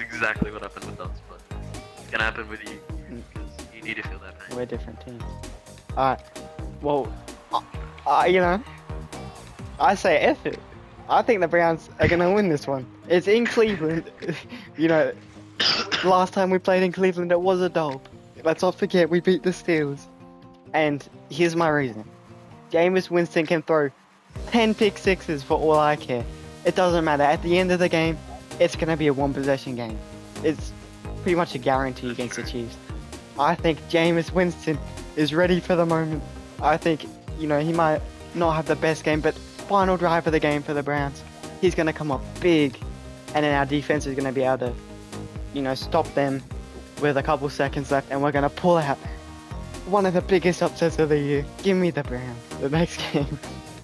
exactly what happened with us, but it's gonna happen with you because you need to feel that pain. We're different teams. Alright, well, you know, I say F it. I think the Browns are going to win this one. It's in Cleveland. You know, last time we played in Cleveland, it was a dub. Let's not forget we beat the Steelers. And here's my reason. Jameis Winston can throw 10 pick sixes for all I care. It doesn't matter. At the end of the game, it's going to be a one-possession game. It's pretty much a guarantee against the Chiefs. I think Jameis Winston is ready for the moment. I think, you know, he might not have the best game, but final drive of the game for the Browns, he's going to come up big, and then our defense is going to be able to, you know, stop them with a couple seconds left, and we're going to pull out one of the biggest upsets of the year. Give me the Browns. The next game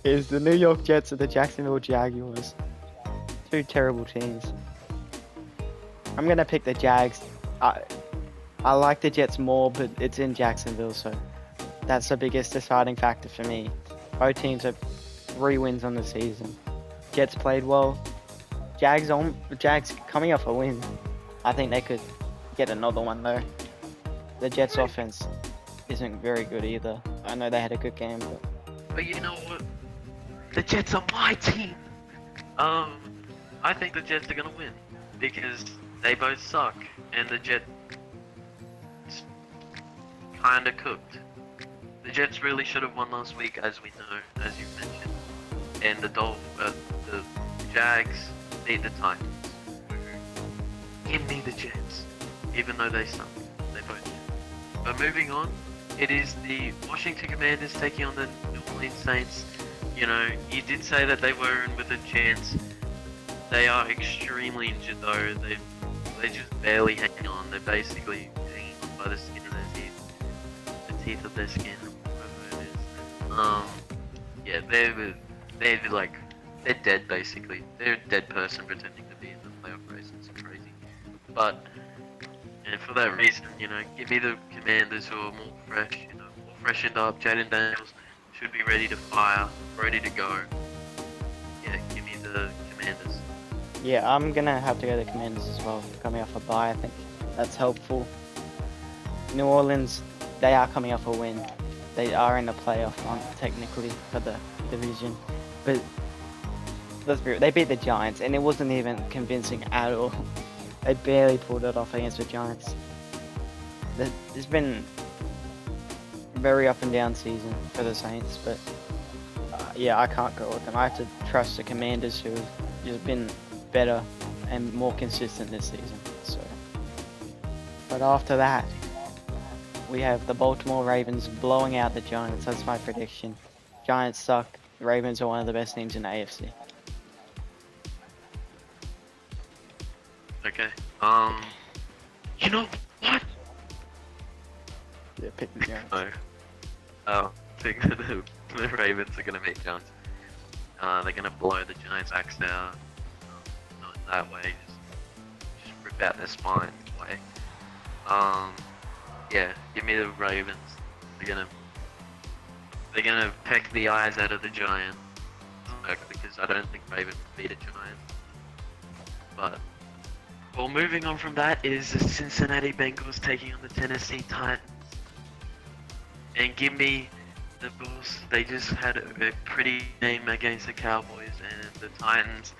is the New York Jets and the Jacksonville Jaguars. Two terrible teams. I'm going to pick the Jags. I like the Jets more, but it's in Jacksonville, so that's the biggest deciding factor for me. Both teams have 3 wins on the season. Jets played well. Jags coming off a win. I think they could get another one though. The Jets offense isn't very good either. I know they had a good game, but you know what? The Jets are my team. I think the Jets are gonna win because they both suck, and the Jets kinda cooked. The Jets really should have won last week, as we know, as you mentioned. And the Jags beat the Titans. Give me the Jets, even though they suck. They both do. But moving on, it is the Washington Commanders taking on the New Orleans Saints. You know, you did say that they were in with a chance. They are extremely injured though. They just barely hang on. They're basically hanging on by the skin of their teeth. The teeth of their skin. Yeah, they're dead basically. They're a dead person pretending to be in the playoff race. It's crazy. But, and for that reason, you know, give me the Commanders who are more fresh, you know, more freshened up. Jaden Daniels should be ready to fire, ready to go. Yeah, give me the Commanders. Yeah, I'm gonna have to go the Commanders as well. Coming off a bye, I think that's helpful. New Orleans, they are coming off a win. They are in the playoff run, technically, for the division. But let's be real, they beat the Giants, and it wasn't even convincing at all. They barely pulled it off against the Giants. There's been a very up and down season for the Saints, but yeah, I can't go with them. I have to trust the Commanders, who have just been better and more consistent this season. So, but after that, we have the Baltimore Ravens blowing out the Giants. That's my prediction. Giants suck. The Ravens are one of the best teams in the AFC. Okay. You know what? Yeah, pick the Giants. Oh. I think the Ravens are gonna beat Giants. They're gonna blow the Giants' axe out. Not in that way. Just rip out their spine way. Yeah, give me the Ravens. They're gonna peck the eyes out of the Giants. Because I don't think Ravens beat a Giant. But well, moving on from that is the Cincinnati Bengals taking on the Tennessee Titans. And give me the Bulls. They just had a pretty game against the Cowboys, and the Titans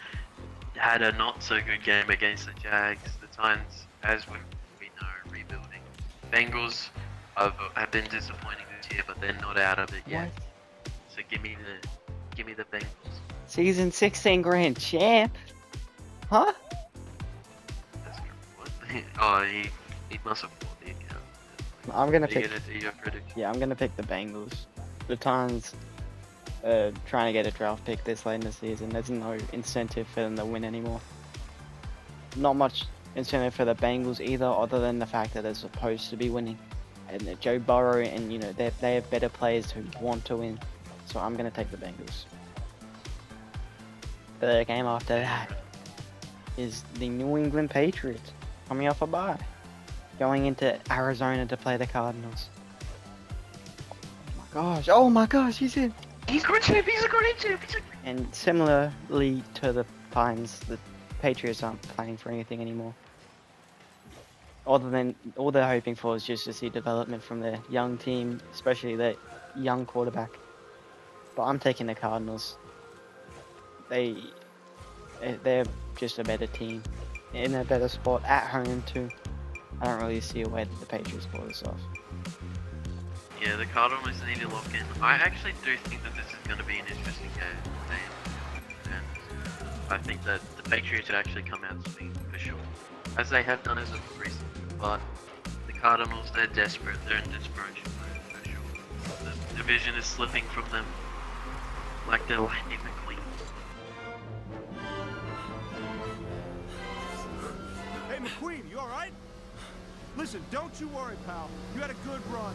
had a not so good game against the Jags. The Titans, as we know, are rebuilding. Bengals have been disappointing this year, but they're not out of it yet. So give me the Bengals. Season 16 grand champ? Huh? That's true. What? Oh, he must have bought the account. I'm gonna pick. Your prediction. Yeah, I'm gonna pick the Bengals. The Titans trying to get a draft pick this late in the season. There's no incentive for them to win anymore. Not much incentive for the Bengals either, other than the fact that they're supposed to be winning. And Joe Burrow, and they have better players who want to win. So I'm gonna take the Bengals. The game after that is the New England Patriots coming off a bye, going into Arizona to play the Cardinals. Oh my gosh, he's in! He's a great champ, he's a great champ, And similarly to the Pines, the Patriots aren't playing for anything anymore. Other than, all they're hoping for is just to see development from their young team, especially their young quarterback. But I'm taking the Cardinals. They're just a better team, in a better spot, at home too. I don't really see a way that the Patriots pull this off. Yeah, the Cardinals need to lock in. I actually do think that this is going to be an interesting game. And I think that the Patriots should actually come out swinging for sure, as they have done as of recently. But the Cardinals, they're desperate. They're in desperation mode for sure. The division is slipping from them like they're lightning McQueen. Hey, McQueen, you alright? Listen, don't you worry, pal. You had a good run.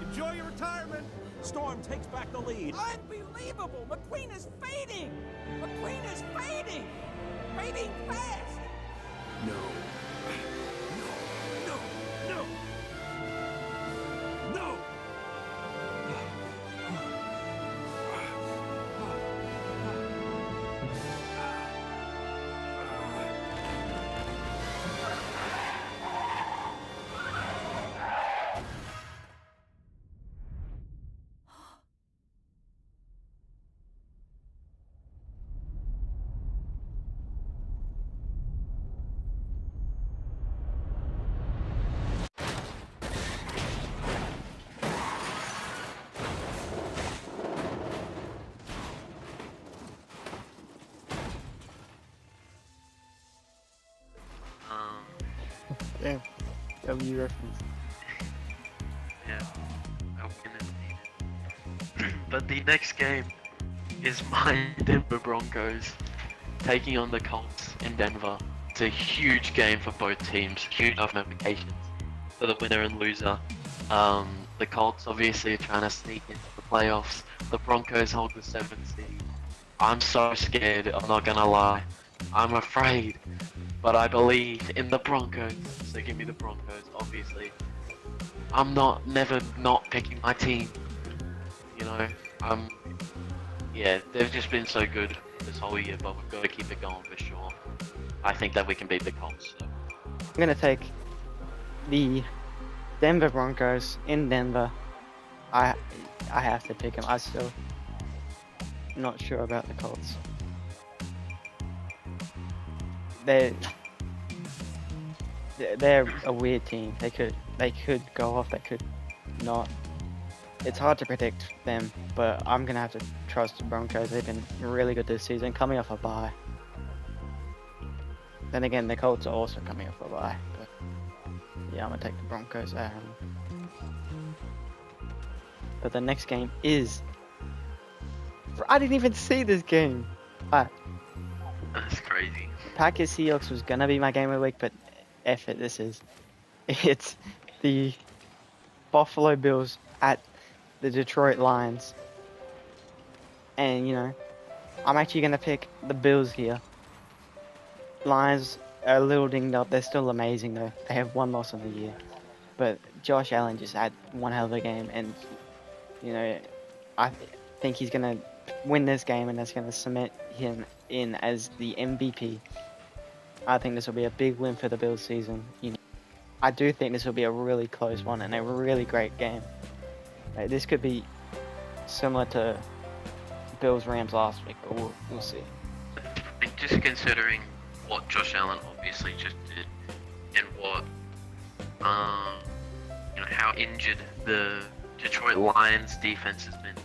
Enjoy your retirement. Storm takes back the lead. Unbelievable! McQueen is fading! McQueen is fading! Fading fast! No. No. No. Damn. W reference. Yeah, I'll win it. But the next game is my Denver Broncos taking on the Colts in Denver. It's a huge game for both teams, huge ramifications for the winner and loser. The Colts obviously are trying to sneak into the playoffs. The Broncos hold the 7th seed. I'm so scared, I'm not gonna lie. I'm afraid, but I believe in the Broncos, so give me the Broncos, obviously. I'm never not picking my team, yeah, they've just been so good this whole year, but we've got to keep it going for sure. I think that we can beat the Colts. So. I'm gonna take the Denver Broncos in Denver. I have to pick them. I'm still not sure about the Colts. they're a weird team. They could go off. They could not. It's hard to predict them, but I'm gonna have to trust the Broncos. They've been really good this season, coming off a bye. Then again, the Colts are also coming off a bye. But yeah, I'm gonna take the Broncos at home. But the next game is. I didn't even see this game. That's crazy. Packers Seahawks was gonna be my game of the week, but F it, this is. It's the Buffalo Bills at the Detroit Lions. And, you know, I'm actually going to pick the Bills here. Lions are a little dinged up. They're still amazing, though. They have one loss on the year. But Josh Allen just had one hell of a game. And, you know, I think he's going to win this game, and that's going to cement him in as the MVP. I think this will be a big win for the Bills season. You know, I do think this will be a really close one and a really great game. This could be similar to Bills-Rams last week, but we'll see. Just considering what Josh Allen obviously just did, and what, you know, how injured the Detroit Lions defense has been,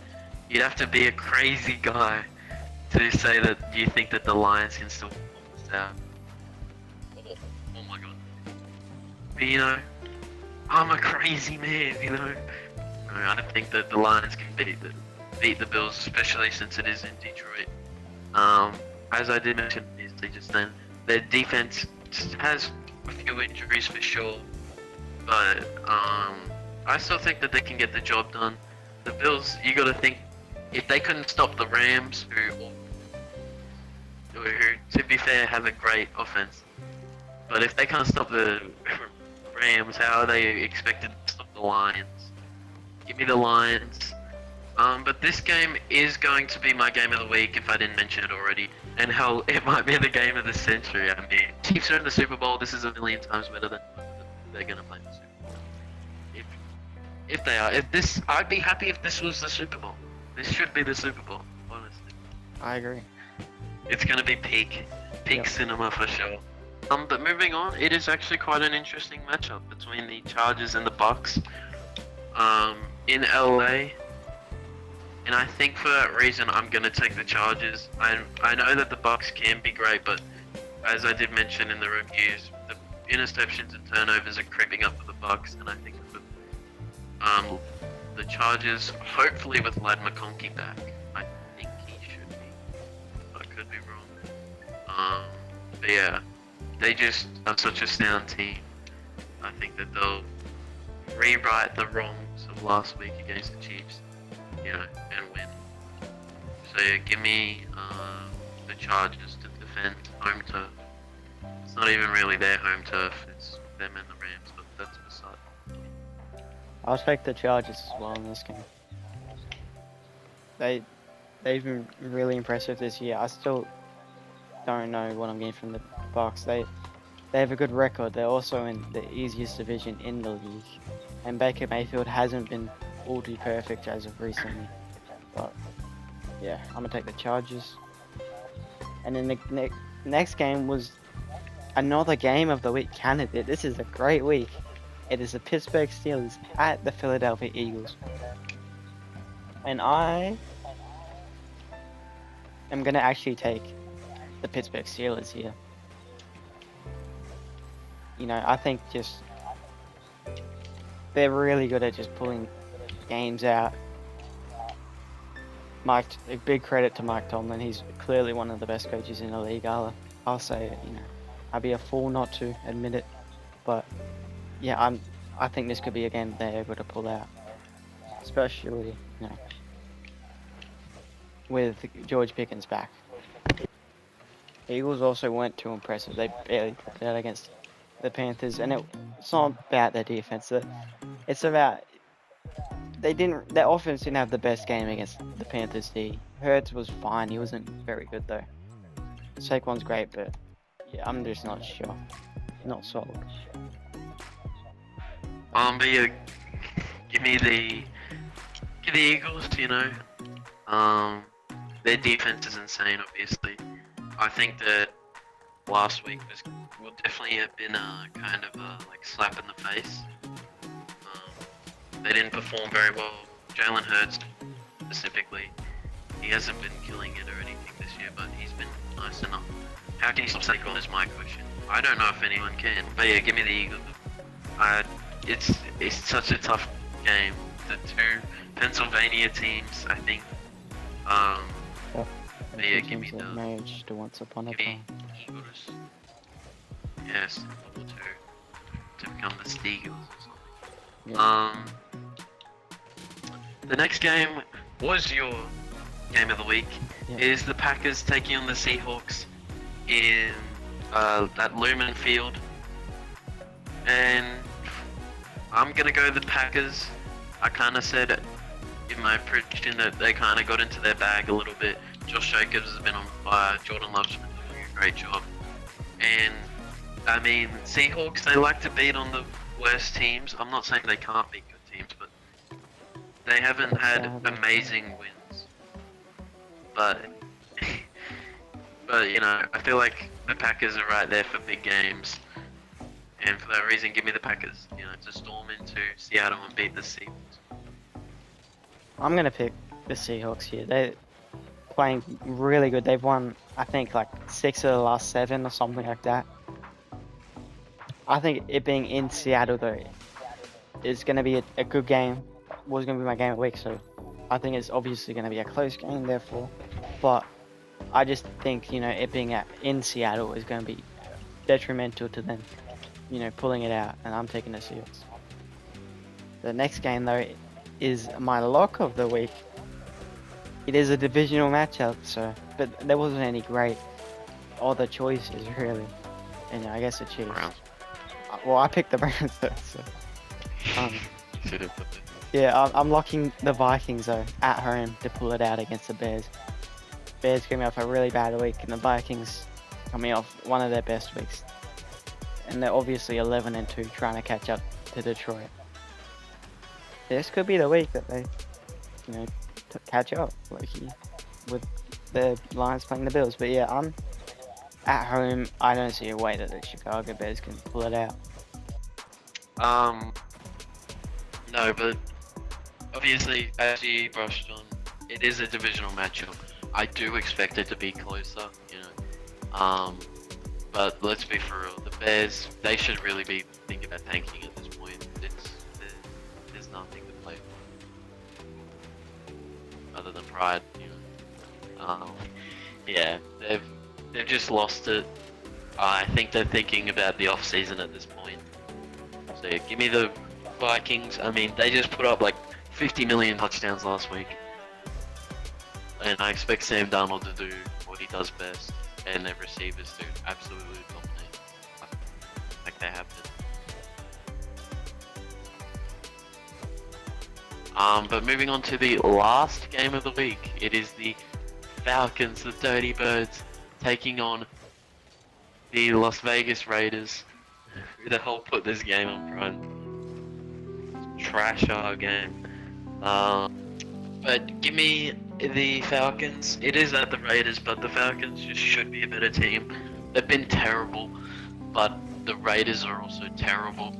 you'd have to be a crazy guy to say that you think that the Lions can still pull this out. Oh my god. But, you know, I'm a crazy man, you know. I don't think that the Lions can beat the Bills, especially since it is in Detroit. As I did mention just then, their defense has a few injuries for sure, but I still think that they can get the job done. The Bills, you got to think, if they couldn't stop the Rams, who to be fair have a great offense, but if they can't stop the Rams, how are they expected to stop the Lions? Give me the Lions. But this game is going to be my game of the week if I didn't mention it already. And hell, it might be the game of the century. I mean, Chiefs are in the Super Bowl. This is a million times better than they're going to play in the Super Bowl. If they are. I'd be happy if this was the Super Bowl. This should be the Super Bowl, honestly. I agree. It's going to be peak Yep. cinema for sure. But moving on, it is actually quite an interesting matchup between the Chargers and the Bucs. In LA, and I think for that reason I'm going to take the Chargers. I know that the Bucs can be great, but as I did mention in the reviews, the interceptions and turnovers are creeping up for the Bucs, and I think with the Chargers, hopefully with Ladd McConkey back, I think he should be. I could be wrong. But yeah, they just are such a sound team. I think that they'll rewrite the wrongs of last week against the Chiefs, you know, and win. So yeah, give me the Chargers to defend home turf. It's not even really their home turf, it's them and the Rams, but that's beside. I'll take the Chargers as well in this game. They've been really impressive this year. I still don't know what I'm getting from the Bucs. They have a good record. They're also in the easiest division in the league. And Baker Mayfield hasn't been all too perfect as of recently. But yeah, I'm going to take the Chargers. And then the next game was another game of the week candidate. This is a great week. It is the Pittsburgh Steelers at the Philadelphia Eagles. And I am going to actually take the Pittsburgh Steelers here. You know, I think just they're really good at just pulling games out. A big credit to Mike Tomlin. He's clearly one of the best coaches in the league. I'll say it. You know, I'd be a fool not to admit it, but yeah, I think this could be a game they're able to pull out, especially, you know, with George Pickens back. The Eagles also weren't too impressive. They barely played out against the Panthers, and it's not about their defense. It's about their offense didn't have the best game against the Panthers D. Hurts was fine. He wasn't very good though. Saquon's great, but yeah, I'm just not sure. Not sold. But yeah, give the Eagles, you know. Their defense is insane, obviously. I think that last week will definitely have been a kind of a like slap in the face. They didn't perform very well. Jalen Hurts specifically, he hasn't been killing it or anything this year, but he's been nice enough. How can you stop Saquon is my question. I don't know if anyone can, but yeah, give me the Eagles. It's such a tough game. The two Pennsylvania teams, I think. But yeah, give me the marriage to once upon a time. Eagles. Yes, level 2 to become the Steagles or something. Yeah. The next game was your game of the week. Yeah. Is the Packers taking on the Seahawks in at Lumen Field, and I'm gonna go the Packers. I kind of said in my prediction that they kind of got into their bag a little bit. Josh Jacobs has been on fire. Jordan Love's been doing a great job, and I mean Seahawks. They like to beat on the worst teams. I'm not saying they can't beat good teams, but they haven't had amazing wins. But you know, I feel like the Packers are right there for big games, and for that reason, give me the Packers. You know, to storm into Seattle and beat the Seahawks. I'm gonna pick the Seahawks here. They're playing really good. They've won, I think, like 6 of the last 7 or something like that. I think it being in Seattle though is gonna be a good game. Was gonna be my game of the week, so I think it's obviously gonna be a close game, therefore. But I just think, you know, it being in Seattle is gonna be detrimental to them, you know, pulling it out, and I'm taking the Seahawks. The next game though is my lock of the week. It is a divisional matchup, so but there wasn't any great other choices really. And I guess the Chiefs. Browns. Well, I picked the Browns though, so. Should have put it. Yeah, I'm locking the Vikings though at home to pull it out against the Bears. Bears coming off a really bad week, and the Vikings coming off one of their best weeks. And they're obviously 11-2, trying to catch up to Detroit. This could be the week that they, you know, catch up, like with the Lions playing the Bills. But yeah, I'm at home. I don't see a way that the Chicago Bears can pull it out. No, but obviously, as you brushed on, it is a divisional matchup. I do expect it to be closer, you know. But let's be for real. The Bears, they should really be thinking about tanking at this point. There's nothing to play for, other than pride, you know. Yeah, they've just lost it. I think they're thinking about the off season at this point. So yeah, give me the Vikings. I mean, they just put up like 50 million touchdowns last week. And I expect Sam Darnold to do what he does best, and their receivers to absolutely dominate, like they have been. But moving on to the last game of the week, it is the Falcons, the Dirty Birds, taking on the Las Vegas Raiders. Who the hell put this game on Prime? Trash our game. But give me the Falcons. It is at the Raiders, but the Falcons just should be a better team. They've been terrible, but the Raiders are also terrible.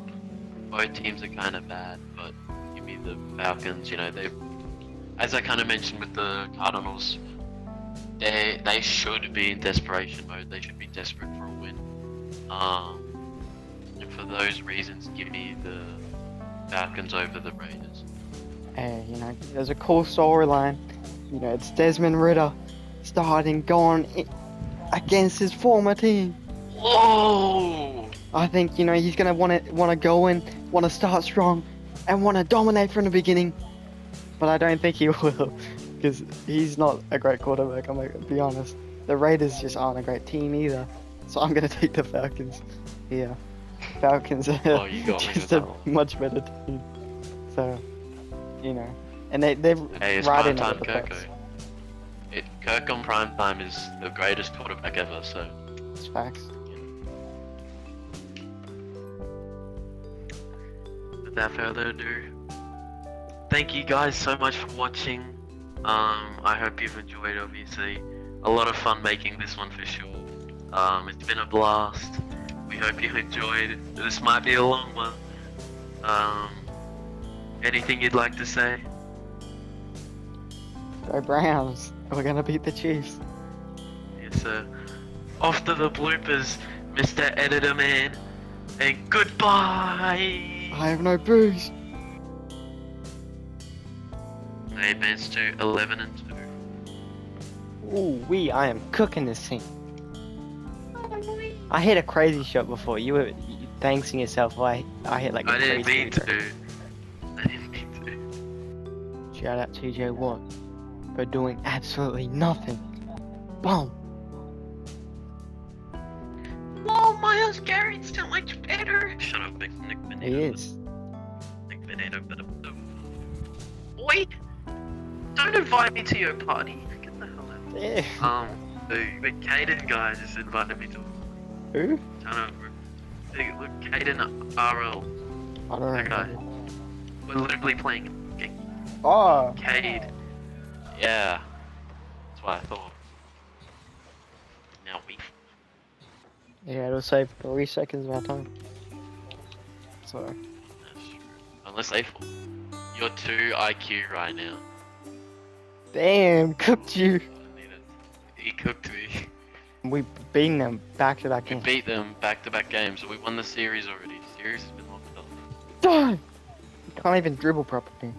Both teams are kind of bad, but give me the Falcons. You know, as I kind of mentioned with the Cardinals, they should be in desperation mode. They should be desperate for a win. And for those reasons, give me the Falcons over the Raiders. Hey, you know, there's a cool storyline. You know, it's Desmond Ridder starting gone against his former team. Whoa! I think, you know, he's gonna want to go in, want to start strong, and want to dominate from the beginning. But I don't think he will, because he's not a great quarterback. I'm gonna be honest. The Raiders just aren't a great team either. So I'm gonna take the Falcons. Yeah, Falcons are You got me just with a that much better team. So, you know, and they're Hey, it's right prime in time with the Kirk. Bucks. Kirk on prime time is the greatest quarterback ever, so. It's facts. Without further ado, thank you guys so much for watching. I hope you've enjoyed, obviously. A lot of fun making this one for sure. It's been a blast. We hope you enjoyed. This might be a long one. Anything you'd like to say? Go Browns. We're gonna beat the Chiefs. Yes, sir. Off to the bloopers, Mr. Editor Man. And goodbye! I have no booze. They advanced to 11-2. Ooh, I am cooking this thing. I hit a crazy shot before. You were thanking yourself. I hit like a I didn't crazy mean shot. to. I didn't mean to. Shout out TJ Watt for doing absolutely nothing. Boom. Oh, Miles Garrett's still much better. Shut up, Nick Bonito. He is. Nick Bonito, but boy, don't invite me to your party. Get the hell out. Yeah. The Caden guy just invited me to. Who? Look, Caden RL. I don't That guy. know. We're literally playing a game. Oh. Cade. Yeah. That's what I thought. Now we. Yeah, it'll save 3 seconds of our time. So. Unless they fall. You're 2 IQ right now. Damn, cooked you. He cooked me. We beaten them back to back We games. beat them back-to-back games, so we won the series already. Series has been locked up. Die! You can't even dribble properly.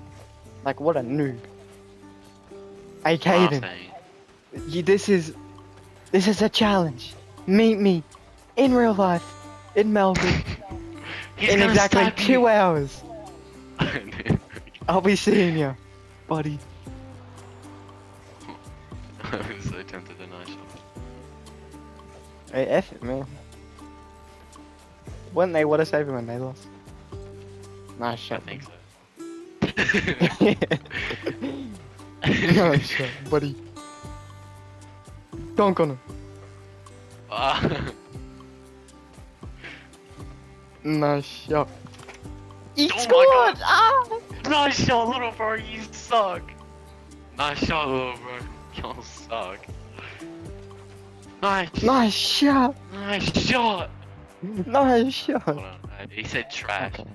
Like, what a noob. Hey, Caden, this is a challenge. Meet me in real life in Melbourne in exactly 2 hours. I'll be seeing you, buddy. I was so tempted to nice shot. Hey, F it, man. Wouldn't they would have saved him when they lost? Nice I shot. think so. Nice shot, buddy. Dunk on him. Nice shot. He Oh my scored! God. Ah! Nice shot, little bro, you suck. Nice shot, little bro. You suck. Nice. Nice shot! Nice shot. Nice shot! Hold on. He said trash. Okay.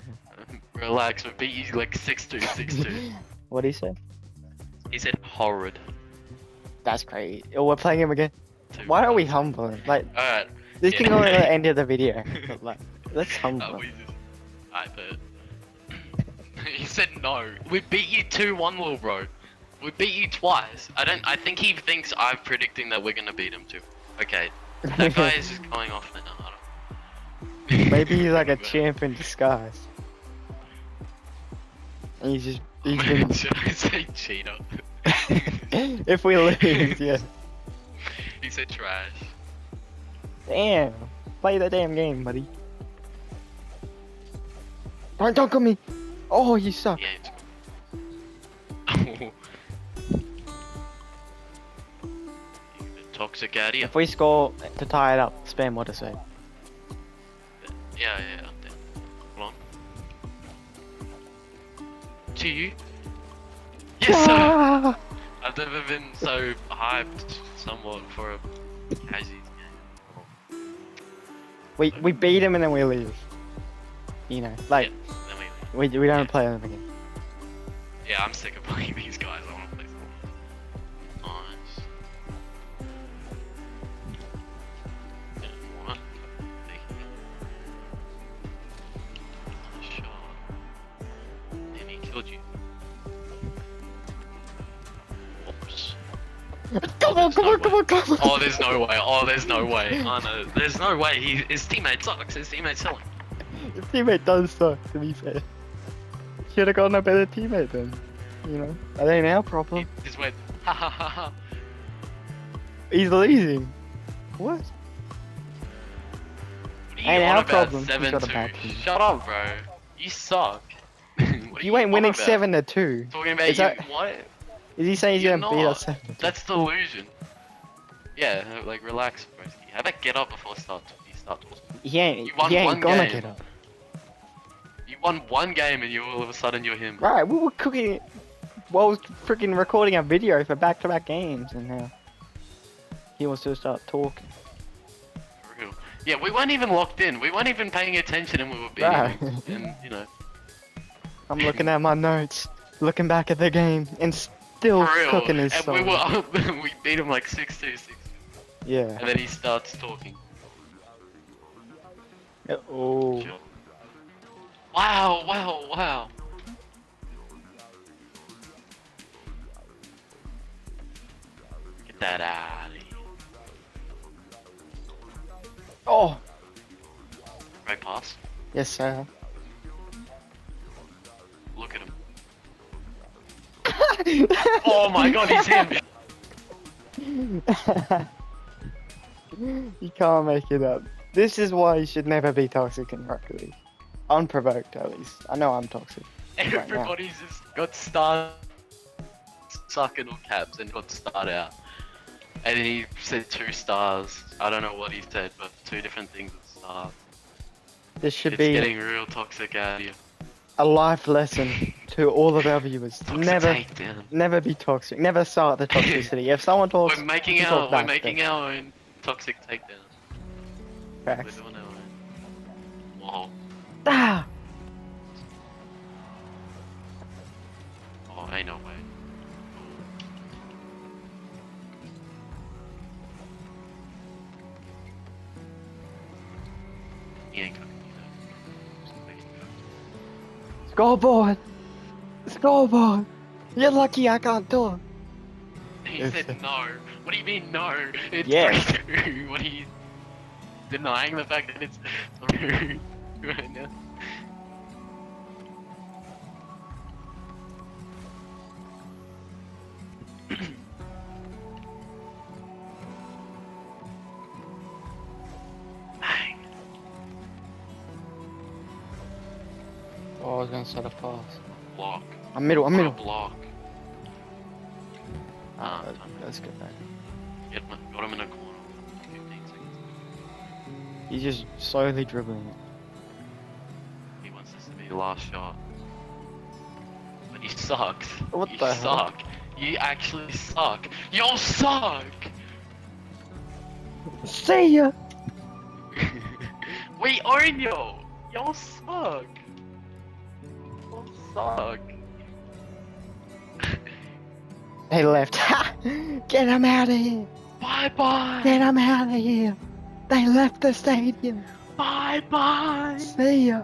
Relax, we beat you like 6-2, 6-2. What'd he say? He said horrid. That's great. Oh, we're playing him again. Why don't we humble him? Like, Alright. this can go at the end of the video. But, like, let's humble him. I bet. He said no. We beat you 2-1, little bro. We beat you twice. I think he thinks I'm predicting that we're gonna beat him too. Okay. That guy is just going off now. I don't... Maybe he's like a champ in disguise. And he's been... Should I say cheater? If we lose, yeah. He said trash. Damn. Play the damn game, buddy. Don't dunk on me. Oh, you suck. Yeah, it's cool. Toxic out here. If we score to tie it up, spam what to say. Yeah, I'm down. Hold on. To you? Yes, sir! Ah! I've never been so hyped somewhat for a Hazzies game. We beat him and then we leave. You know, like, Yeah, then we don't yeah. play them again. Yeah, I'm sick of playing these guys. I want to play some. Nice. What? Nice shot. And he killed you. Whoops. Come on. Oh, there's no way. Oh, there's no way. Oh no, there's no way. His teammate sucks. His teammate's selling. His teammate does suck, to be fair. Should have gotten a better teammate then. You know, that ain't our problem. He just went, ha ha ha ha. He's losing. What? What are Ain't on our about problem. He's got a 7-2? bad team. Shut up, bro. You suck. What are You ain't on winning about? 7-2. Talking about Is you, that- what? Is he saying he's You're gonna beat not. us 7-2? That's delusion. Yeah, like relax, bro. How about get up before you start talking? He ain't You won he one ain't gonna game. get up. You won one game and you all of a sudden you're him. Right, we were cooking while freaking recording a video for back-to-back games and now he wants to start talking. Yeah, we weren't even locked in. We weren't even paying attention, and we were beating Right. him. And you know, I'm looking at my notes, looking back at the game, and still for real. cooking his And song. we were up. We beat him like 6-2, 6. Yeah. And then he starts talking. Oh. Sure. Wow! Wow! Wow! Get that out of here. Oh. Great pass. Yes, sir. Look at him. Oh my god, he's him! You can't make it up. This is why you should never be toxic in rugby league. Unprovoked, at least. I know I'm toxic. right now. Everybody's just got star sucking all caps and got starred out. And then he said 2 stars. I don't know what he said, but 2 different things with stars. This should It's be getting real toxic out here. a life lesson to all of our viewers. Toxic Never, takedown. never be toxic. Never start the toxicity. If someone talks, We're making you our talk back our own toxic takedown. We're Facts. doing our own. Whoa. Ah! Oh, ain't no way. He ain't cooking you though. Just making you cook. Scoreboard! Scoreboard! You're lucky I can't do it. He Yes, said sir. no. What do you mean no? It's Yes. 3-2. What are you denying the fact that it's 3 right now? Bang. Oh, I was gonna set a pass. Block. I'm middle, I'm What a middle. block. Ah, Ah, let's get back. got him in a corner. 15 seconds. He's just slowly dribbling it. He wants this to be the last shot. But he sucks. What you the hell? suck. You actually suck. You suck! See ya! We own you! Y'all suck! Y'all suck. They left. Ha! Get him out of here! Bye bye! Get him out of here! They left the stadium! Bye bye! See ya!